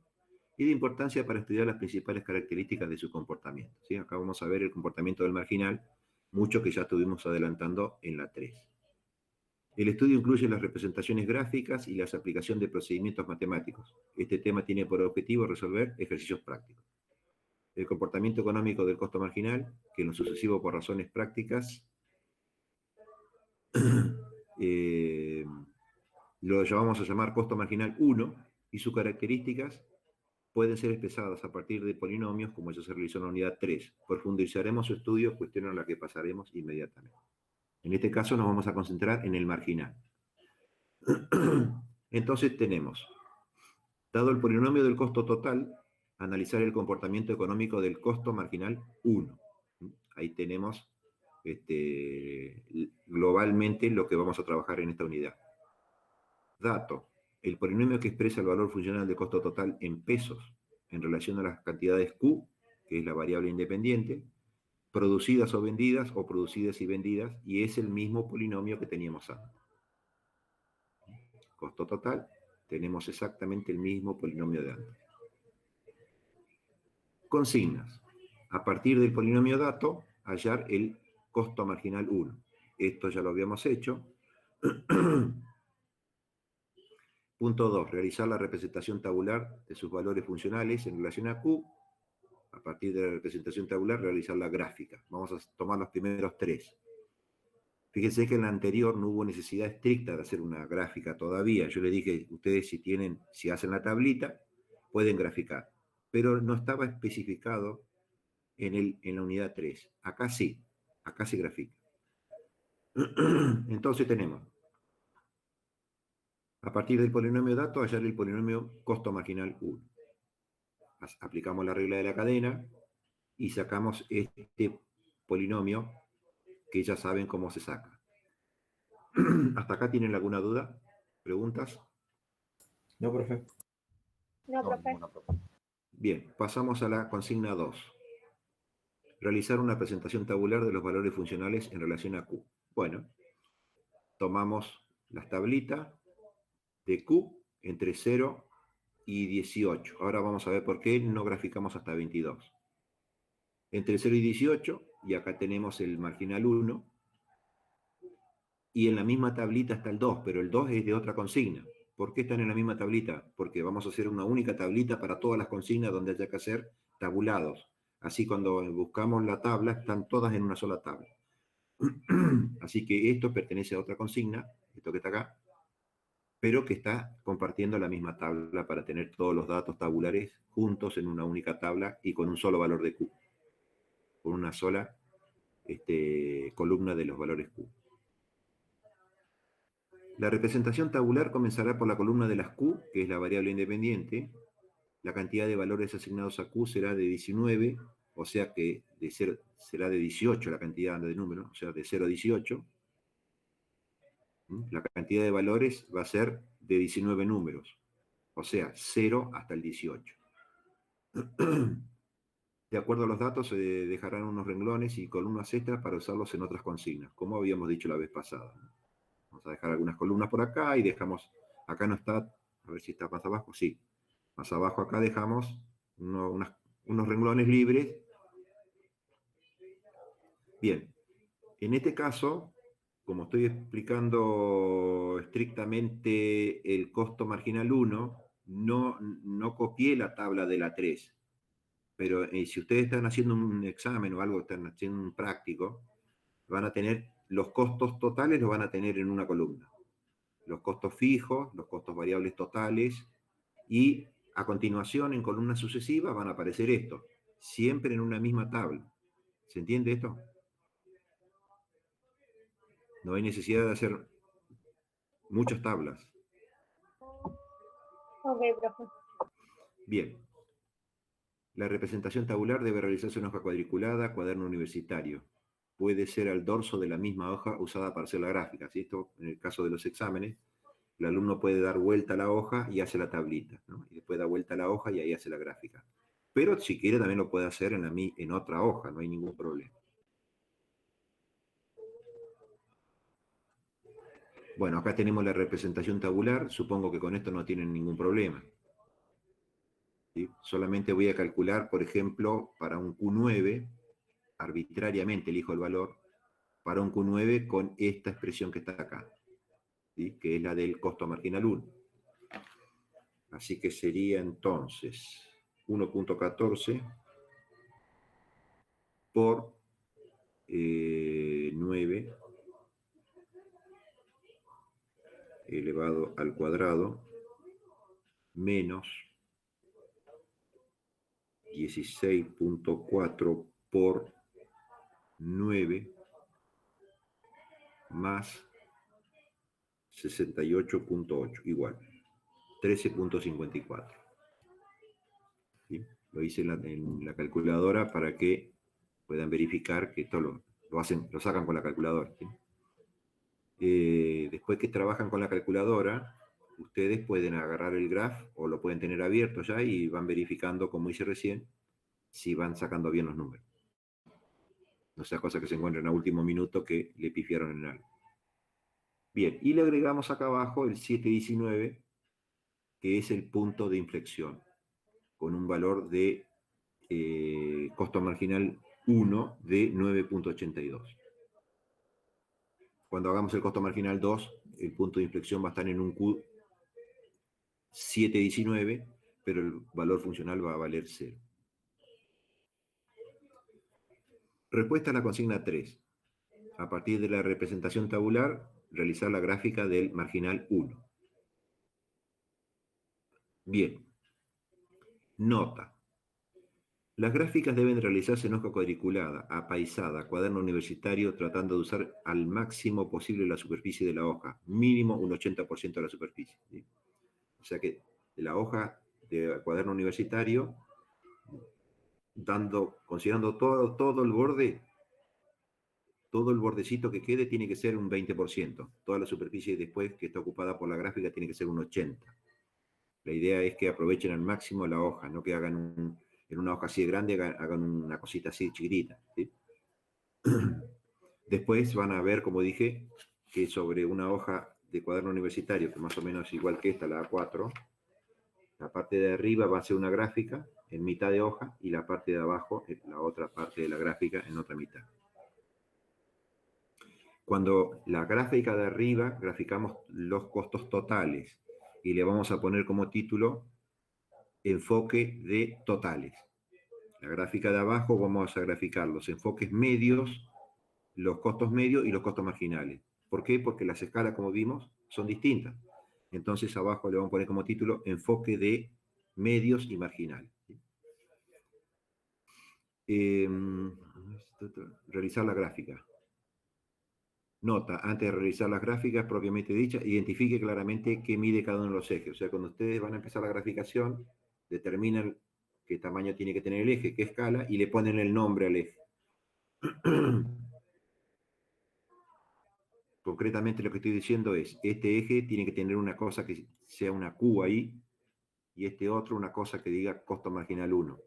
y de importancia para estudiar las principales características de su comportamiento, ¿sí? Acá vamos a ver el comportamiento del marginal, mucho que ya estuvimos adelantando en la 3. El estudio incluye las representaciones gráficas y la aplicación de procedimientos matemáticos. Este tema tiene por objetivo resolver ejercicios prácticos. El comportamiento económico del costo marginal, que en lo sucesivo por razones prácticas lo vamos a llamar costo marginal 1, y sus características pueden ser expresadas a partir de polinomios, como ya se realizó en la unidad 3. Profundizaremos su estudio, cuestión a la que pasaremos inmediatamente. En este caso nos vamos a concentrar en el marginal. Entonces tenemos, dado el polinomio del costo total, analizar el comportamiento económico del costo marginal 1. Ahí tenemos globalmente lo que vamos a trabajar en esta unidad. Dato, el polinomio que expresa el valor funcional del costo total en pesos en relación a las cantidades Q, que es la variable independiente, producidas o vendidas, o producidas y vendidas, y es el mismo polinomio que teníamos antes. Costo total, tenemos exactamente el mismo polinomio de antes. Consignas. A partir del polinomio dato, hallar el costo marginal 1. Esto ya lo habíamos hecho. Punto 2. Realizar la representación tabular de sus valores funcionales en relación a Q. A partir de la representación tabular, realizar la gráfica. Vamos a tomar los primeros 3. Fíjense que en la anterior no hubo necesidad estricta de hacer una gráfica todavía. Yo les dije, ustedes si hacen la tablita, pueden graficar. Pero no estaba especificado en la unidad 3. Acá sí, acá se grafica. Entonces tenemos, a partir del polinomio dato, hallar el polinomio costo marginal 1. Aplicamos la regla de la cadena y sacamos este polinomio que ya saben cómo se saca. ¿Hasta acá tienen alguna duda? ¿Preguntas? No, profe. No, No, profe. ninguna, profe. Bien, pasamos a la consigna 2. Realizar una presentación tabular de los valores funcionales en relación a Q. Bueno, tomamos las tablitas de Q entre 0 y 18. Ahora vamos a ver por qué no graficamos hasta 22. Entre 0 y 18, y acá tenemos el marginal 1, y en la misma tablita está el 2, pero el 2 es de otra consigna. ¿Por qué están en la misma tablita? Porque vamos a hacer una única tablita para todas las consignas donde haya que hacer tabulados. Así cuando buscamos la tabla, están todas en una sola tabla. Así que esto pertenece a otra consigna, esto que está acá, pero que está compartiendo la misma tabla para tener todos los datos tabulares juntos en una única tabla y con un solo valor de Q. Con una sola columna de los valores Q. La representación tabular comenzará por la columna de las Q, que es la variable independiente. La cantidad de valores asignados a Q será de 19, o sea que será de 18 la cantidad de números, o sea, de 0 a 18. La cantidad de valores va a ser de 19 números, o sea, 0 hasta el 18. De acuerdo a los datos, se dejarán unos renglones y columnas extras para usarlos en otras consignas, como habíamos dicho la vez pasada. Vamos a dejar algunas columnas por acá y dejamos, acá no está, a ver si está más abajo, sí. Más abajo acá dejamos unos renglones libres. Bien, en este caso, como estoy explicando estrictamente el costo marginal 1, no copié la tabla de la 3. Pero si ustedes están haciendo un examen o algo, están haciendo un práctico, van a tener los costos totales, los van a tener en una columna. Los costos fijos, los costos variables totales, y a continuación en columnas sucesivas van a aparecer estos, siempre en una misma tabla. ¿Se entiende esto? No hay necesidad de hacer muchas tablas. Ok, profe. Bien. La representación tabular debe realizarse en hoja cuadriculada, cuaderno universitario. Puede ser al dorso de la misma hoja usada para hacer la gráfica. ¿Sí? Esto, en el caso de los exámenes, el alumno puede dar vuelta a la hoja y hace la tablita, ¿no? Y después da vuelta a la hoja y ahí hace la gráfica. Pero si quiere también lo puede hacer en otra hoja, no hay ningún problema. Bueno, acá tenemos la representación tabular, supongo que con esto no tienen ningún problema. ¿Sí? Solamente voy a calcular, por ejemplo, para un Q9, arbitrariamente elijo el valor, para un Q9 con esta expresión que está acá, ¿sí? Que es la del costo marginal 1. Así que sería entonces 1.14 por 9 elevado al cuadrado menos 16.4 por 9 más 68.8, igual, 13.54. ¿Sí? Lo hice en la calculadora para que puedan verificar que esto lo sacan con la calculadora. ¿Sí? Después que trabajan con la calculadora, ustedes pueden agarrar el graph o lo pueden tener abierto ya y van verificando, como hice recién, si van sacando bien los números. No sea cosa que se encuentren a último minuto que le pifiaron en algo. Bien, y le agregamos acá abajo el 719, que es el punto de inflexión, con un valor de costo marginal 1 de 9.82. Cuando hagamos el costo marginal 2, el punto de inflexión va a estar en un Q 7.19, pero el valor funcional va a valer 0. Respuesta a la consigna 3. A partir de la representación tabular, realizar la gráfica del marginal 1. Bien. Nota. Las gráficas deben realizarse en hoja cuadriculada, apaisada, cuaderno universitario, tratando de usar al máximo posible la superficie de la hoja, mínimo un 80% de la superficie, ¿sí? O sea que la hoja de cuaderno universitario, considerando todo el borde, todo el bordecito que quede tiene que ser un 20%. Toda la superficie después que está ocupada por la gráfica tiene que ser un 80%. La idea es que aprovechen al máximo la hoja, no que hagan en una hoja así de grande, hagan una cosita así chiquitita, ¿sí? Después van a ver, como dije, que sobre una hoja de cuaderno universitario, que más o menos es igual que esta, la A4, la parte de arriba va a ser una gráfica en mitad de hoja y la parte de abajo, la otra parte de la gráfica en otra mitad. Cuando la gráfica de arriba, graficamos los costos totales y le vamos a poner como título enfoque de totales. La gráfica de abajo vamos a graficar los enfoques medios, los costos medios y los costos marginales. ¿Por qué? Porque las escalas, como vimos, son distintas. Entonces abajo le vamos a poner como título enfoque de medios y marginales. Realizar la gráfica. Nota, antes de realizar las gráficas propiamente dichas, identifique claramente qué mide cada uno de los ejes. O sea, cuando ustedes van a empezar la graficación, determinan qué tamaño tiene que tener el eje, qué escala, y le ponen el nombre al eje. Concretamente lo que estoy diciendo es, este eje tiene que tener una cosa que sea una Q ahí, y este otro una cosa que diga costo marginal 1.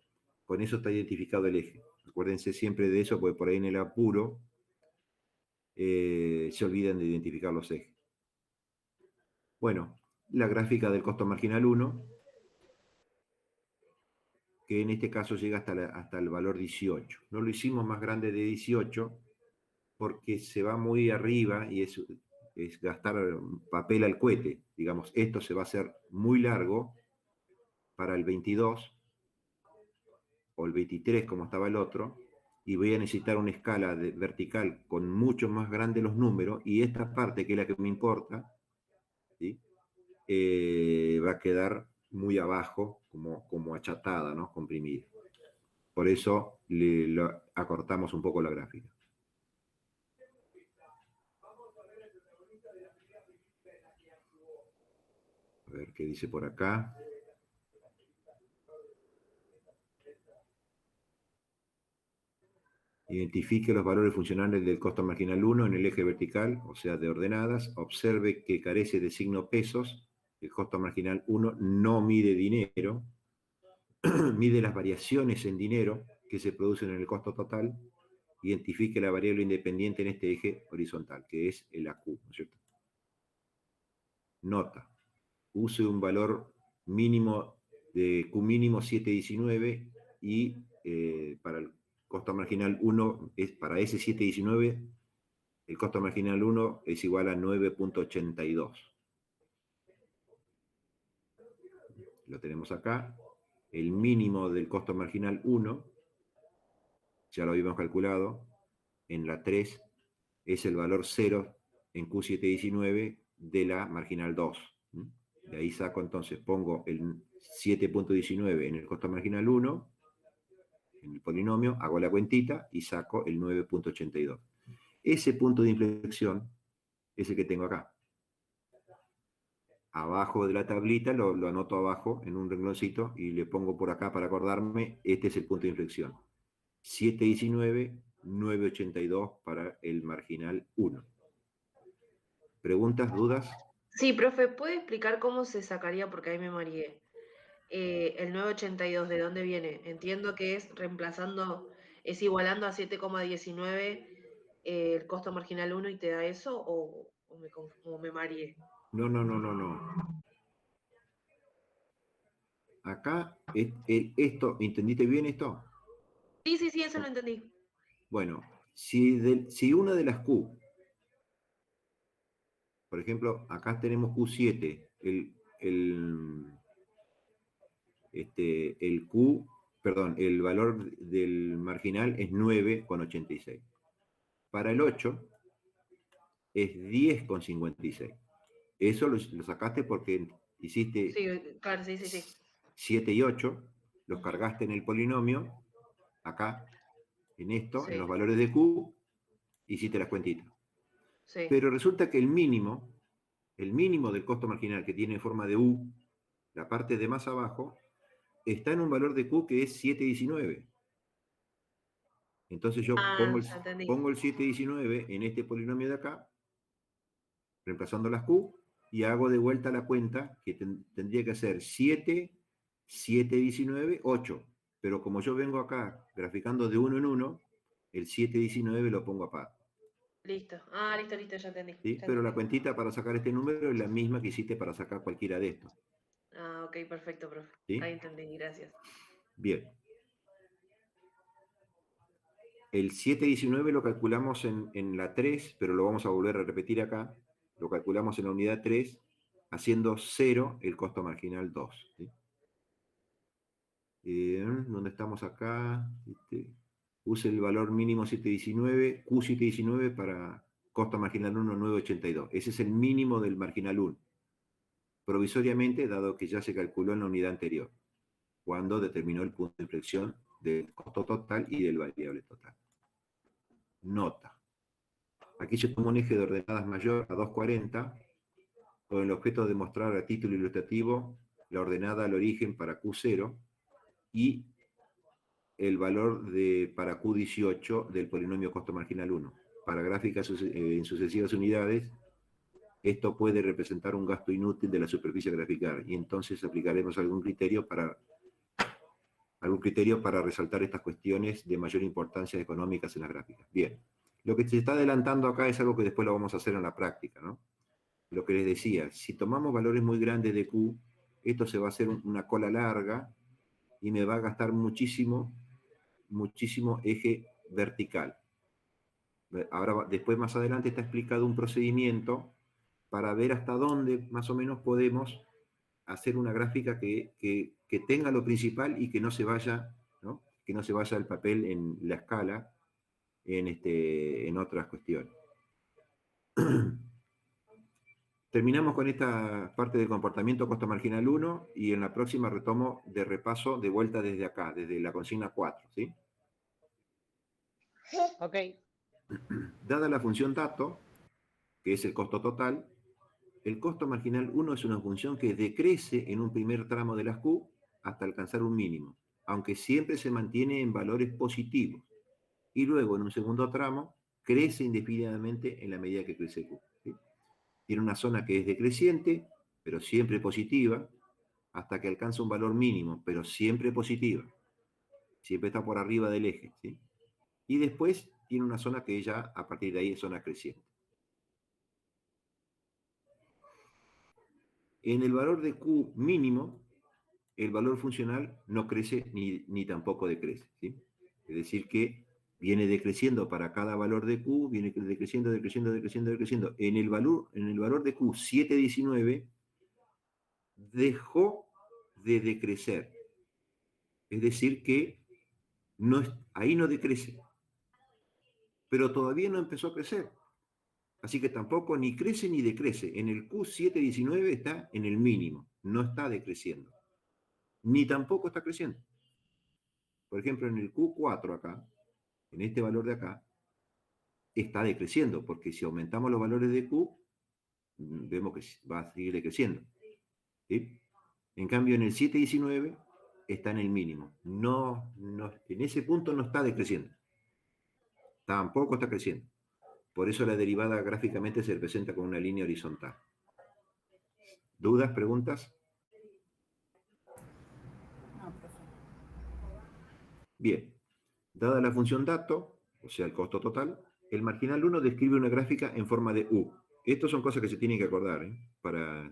Con eso está identificado el eje. Acuérdense siempre de eso, porque por ahí en el apuro se olvidan de identificar los ejes. Bueno, la gráfica del costo marginal 1, que en este caso llega hasta el valor 18. No lo hicimos más grande de 18 porque se va muy arriba y es gastar papel al cohete. Digamos, esto se va a hacer muy largo para el 22 o el 23 como estaba el otro, y voy a necesitar una escala vertical con mucho más grande los números, y esta parte, que es la que me importa, ¿sí? Va a quedar muy abajo, como achatada, ¿no? Comprimida. Por eso acortamos un poco la gráfica. A ver qué dice por acá. Identifique los valores funcionales del costo marginal 1 en el eje vertical, o sea, de ordenadas. Observe que carece de signo pesos. El costo marginal 1 no mide dinero. Mide las variaciones en dinero que se producen en el costo total. Identifique la variable independiente en este eje horizontal, que es el AQ, ¿no es cierto? Nota. Use un valor mínimo de Q mínimo 719 y para el costo marginal 1, para ese 719, el costo marginal 1 es igual a 9.82. Lo tenemos acá. El mínimo del costo marginal 1, ya lo habíamos calculado, en la 3 es el valor 0 en Q719 de la marginal 2. De ahí saco entonces, pongo el 7.19 en el costo marginal 1, en el polinomio, hago la cuentita y saco el 9.82. Ese punto de inflexión es el que tengo acá. Abajo de la tablita lo anoto abajo en un rengloncito y le pongo por acá para acordarme, este es el punto de inflexión. 7.19, 9.82 para el marginal 1. ¿Preguntas, dudas? Sí, profe, ¿puede explicar cómo se sacaría? Porque ahí me mareé. El 982, ¿de dónde viene? Entiendo que es es igualando a 7,19 el costo marginal 1 y te da eso, o me mareé. No. acá, esto, ¿entendiste bien esto? Sí, sí, sí, eso lo entendí. Bueno, si una de las Q, por ejemplo, acá tenemos Q7, el Q, perdón, el valor del marginal es 9,86. Para el 8 es 10,56. Eso lo sacaste porque hiciste Sí, claro, sí, sí, sí. 7 y 8, los cargaste en el polinomio, acá, en esto, en los Sí, valores de Q, hiciste las cuentitas. sí. Pero resulta que el mínimo del costo marginal que tiene forma de U, la parte de más abajo, está en un valor de Q que es 7,19. Entonces yo Ah, ya entendí. pongo el 7,19 en este polinomio de acá, reemplazando las Q, y hago de vuelta la cuenta que tendría que ser 7, 7,19, 8. Pero como yo vengo acá graficando de uno en uno, el 7,19 lo pongo aparte. Listo. Ah, listo, listo, ya entendí. ¿Sí? Ya Pero la entendí. cuentita para sacar este número es la misma que hiciste para sacar cualquiera de estos. Ah, ok, perfecto, profe. ¿Sí? Ahí entendí, gracias. Bien. El 7,19 lo calculamos en la 3, pero lo vamos a volver a repetir acá. Lo calculamos en la unidad 3, haciendo 0 el costo marginal 2. ¿Sí? ¿Dónde estamos acá? Use el valor mínimo 7,19, Q7,19 para costo marginal 1, 9,82. Ese es el mínimo del marginal 1. Provisoriamente, dado que ya se calculó en la unidad anterior, cuando determinó el punto de inflexión del costo total y del variable total. Nota. Aquí se toma un eje de ordenadas mayor a 240, con el objeto de mostrar a título ilustrativo la ordenada al origen para Q0 y el valor para Q18 del polinomio costo marginal 1. Para gráficas en sucesivas unidades, esto puede representar un gasto inútil de la superficie a graficar, y entonces aplicaremos algún criterio para resaltar estas cuestiones de mayor importancia económicas en las gráficas. Bien, lo que se está adelantando acá es algo que después lo vamos a hacer en la práctica, ¿no? Lo que les decía, si tomamos valores muy grandes de Q, esto se va a hacer una cola larga y me va a gastar muchísimo eje vertical. Ahora, después más adelante está explicado un procedimiento para ver hasta dónde más o menos podemos hacer una gráfica que tenga lo principal y que no se vaya, ¿no? Que no se vaya el papel en la escala en otras cuestiones. Terminamos con esta parte del comportamiento costo marginal 1 y en la próxima retomo de repaso de vuelta desde acá, desde la consigna 4, ¿sí? Ok. Dada la función dato, que es el costo total, el costo marginal 1 es una función que decrece en un primer tramo de las Q hasta alcanzar un mínimo, aunque siempre se mantiene en valores positivos. Y luego, en un segundo tramo, crece indefinidamente en la medida que crece Q. ¿Sí? Tiene una zona que es decreciente, pero siempre positiva, hasta que alcanza un valor mínimo, pero siempre positiva. Siempre está por arriba del eje. ¿Sí? Y después tiene una zona que ya, a partir de ahí, es zona creciente. En el valor de Q mínimo, el valor funcional no crece ni tampoco decrece. ¿Sí? Es decir, que viene decreciendo para cada valor de Q, viene decreciendo, decreciendo, decreciendo, decreciendo. En el valor de Q 7,19 dejó de decrecer. Es decir, que ahí no decrece. Pero todavía no empezó a crecer. Así que tampoco ni crece ni decrece. En el Q7,19 está en el mínimo, no está decreciendo. Ni tampoco está creciendo. Por ejemplo, en el Q4 acá, en este valor de acá, está decreciendo, porque si aumentamos los valores de Q, vemos que va a seguir decreciendo. ¿Sí? En cambio, en el 7,19 está en el mínimo. En ese punto no está decreciendo. Tampoco está creciendo. Por eso la derivada gráficamente se representa con una línea horizontal. ¿Dudas, preguntas? No, profe. Bien. Dada la función dato, o sea, el costo total, el marginal 1 describe una gráfica en forma de U. Estas son cosas que se tienen que acordar, ¿eh?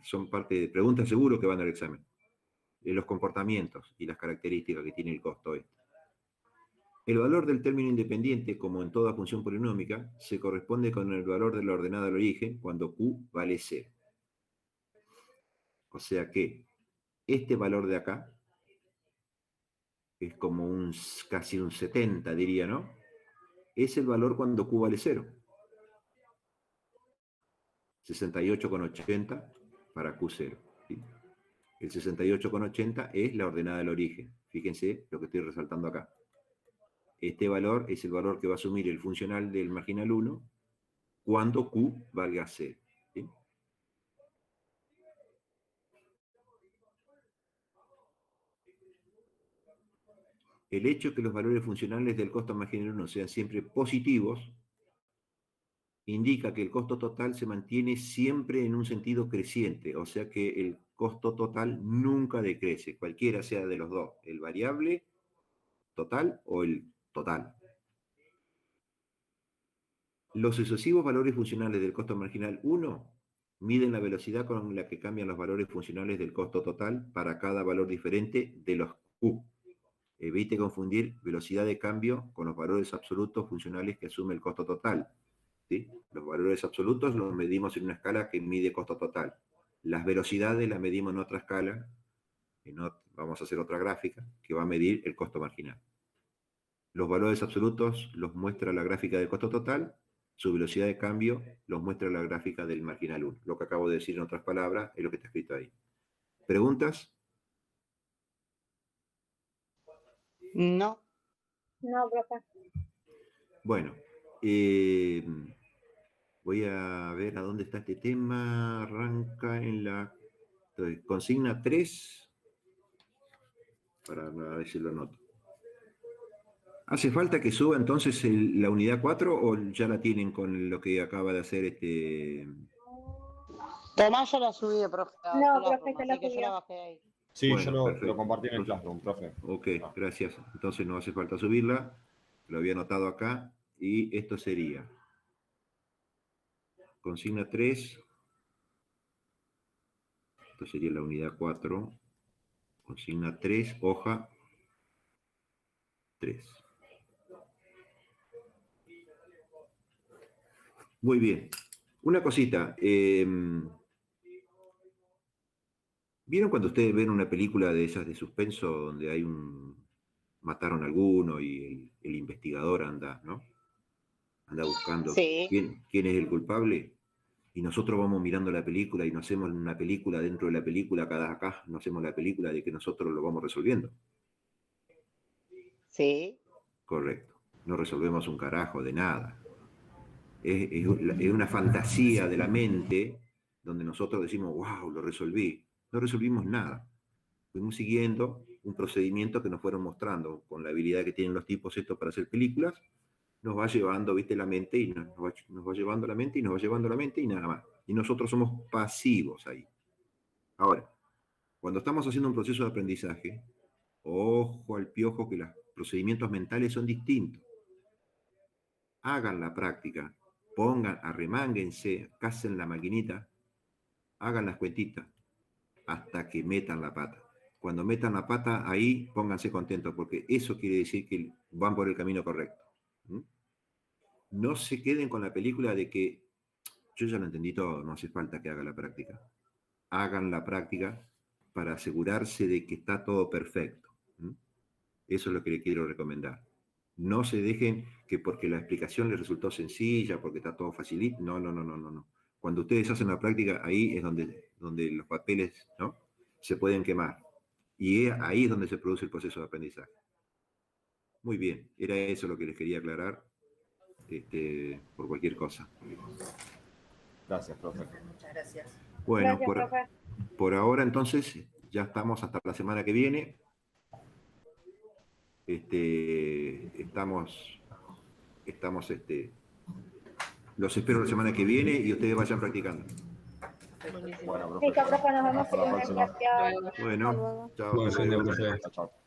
Son parte de preguntas seguro que van al examen. los comportamientos y las características que tiene el costo este. El valor del término independiente, como en toda función polinómica, se corresponde con el valor de la ordenada al origen cuando Q vale 0. O sea que este valor de acá es como casi un 70, diría, ¿no? Es el valor cuando Q vale 0. 68,80 para Q0. ¿Sí? El 68,80 es la ordenada del origen. Fíjense lo que estoy resaltando acá. Este valor es el valor que va a asumir el funcional del marginal 1 cuando Q valga 0. ¿Sí? El hecho que los valores funcionales del costo marginal 1 sean siempre positivos indica que el costo total se mantiene siempre en un sentido creciente, o sea que el costo total nunca decrece, cualquiera sea de los dos, el variable total o el total. Los sucesivos valores funcionales del costo marginal 1 miden la velocidad con la que cambian los valores funcionales del costo total para cada valor diferente de los Q. Evite confundir velocidad de cambio con los valores absolutos funcionales que asume el costo total. ¿Sí? Los valores absolutos los medimos en una escala que mide costo total. Las velocidades las medimos en otra escala, vamos a hacer otra gráfica, que va a medir el costo marginal. Los valores absolutos los muestra la gráfica del costo total, su velocidad de cambio los muestra la gráfica del marginal 1. Lo que acabo de decir en otras palabras es lo que está escrito ahí. ¿Preguntas? No. No, profe. Bueno, voy a ver a dónde está este tema. Arranca en la consigna 3, para ver si lo anoto. ¿Hace falta que suba entonces la unidad 4 o ya la tienen con lo que acaba de hacer este? Tomás ya la subí, profe. No, profe, Classroom, ya la así que yo subió. la bajé ahí. Sí, Bueno, yo lo perfecto. compartí en el Classroom, profe. Ok, gracias. Entonces no hace falta subirla. Lo había anotado acá. Y esto sería consigna 3. Esto sería la unidad 4. Consigna 3, hoja 3. Muy bien. Una cosita. ¿Vieron cuando ustedes ven una película de esas de suspenso donde hay mataron a alguno y el investigador anda, ¿no? Anda buscando Sí. quién es el culpable? Y nosotros vamos mirando la película y nos hacemos una película dentro de la película, acá nos hacemos la película de que nosotros lo vamos resolviendo. Sí. Correcto. No resolvemos un carajo de nada. Es una fantasía de la mente donde nosotros decimos, wow, lo resolví. No resolvimos nada. Fuimos siguiendo un procedimiento que nos fueron mostrando con la habilidad que tienen los tipos estos para hacer películas. Nos va llevando, viste, la mente y nos va llevando la mente y nos va llevando la mente y nada más. Y nosotros somos pasivos ahí. Ahora, cuando estamos haciendo un proceso de aprendizaje, ojo al piojo que los procedimientos mentales son distintos. Hagan la práctica, arremánguense, casen la maquinita, hagan las cuentitas hasta que metan la pata. Cuando metan la pata, ahí pónganse contentos, porque eso quiere decir que van por el camino correcto. ¿Mm? No se queden con la película de que yo ya lo entendí todo, no hace falta que haga la práctica. Hagan la práctica para asegurarse de que está todo perfecto. ¿Mm? Eso es lo que les quiero recomendar. No se dejen que porque la explicación les resultó sencilla, porque está todo facilito. No. Cuando ustedes hacen la práctica, ahí es donde los papeles, ¿no?, se pueden quemar. Y ahí es donde se produce el proceso de aprendizaje. Muy bien, era eso lo que les quería aclarar, por cualquier cosa. Gracias, profe. Muchas gracias. Bueno, Gracias, profe. por ahora entonces ya estamos hasta la semana que viene. Los espero la semana que viene y ustedes vayan practicando. Listo, profe, nos vemos Hasta la el lunes. próxima. Gracias. Bueno, Hasta luego. chao. Bueno, hasta luego. profe. Chao.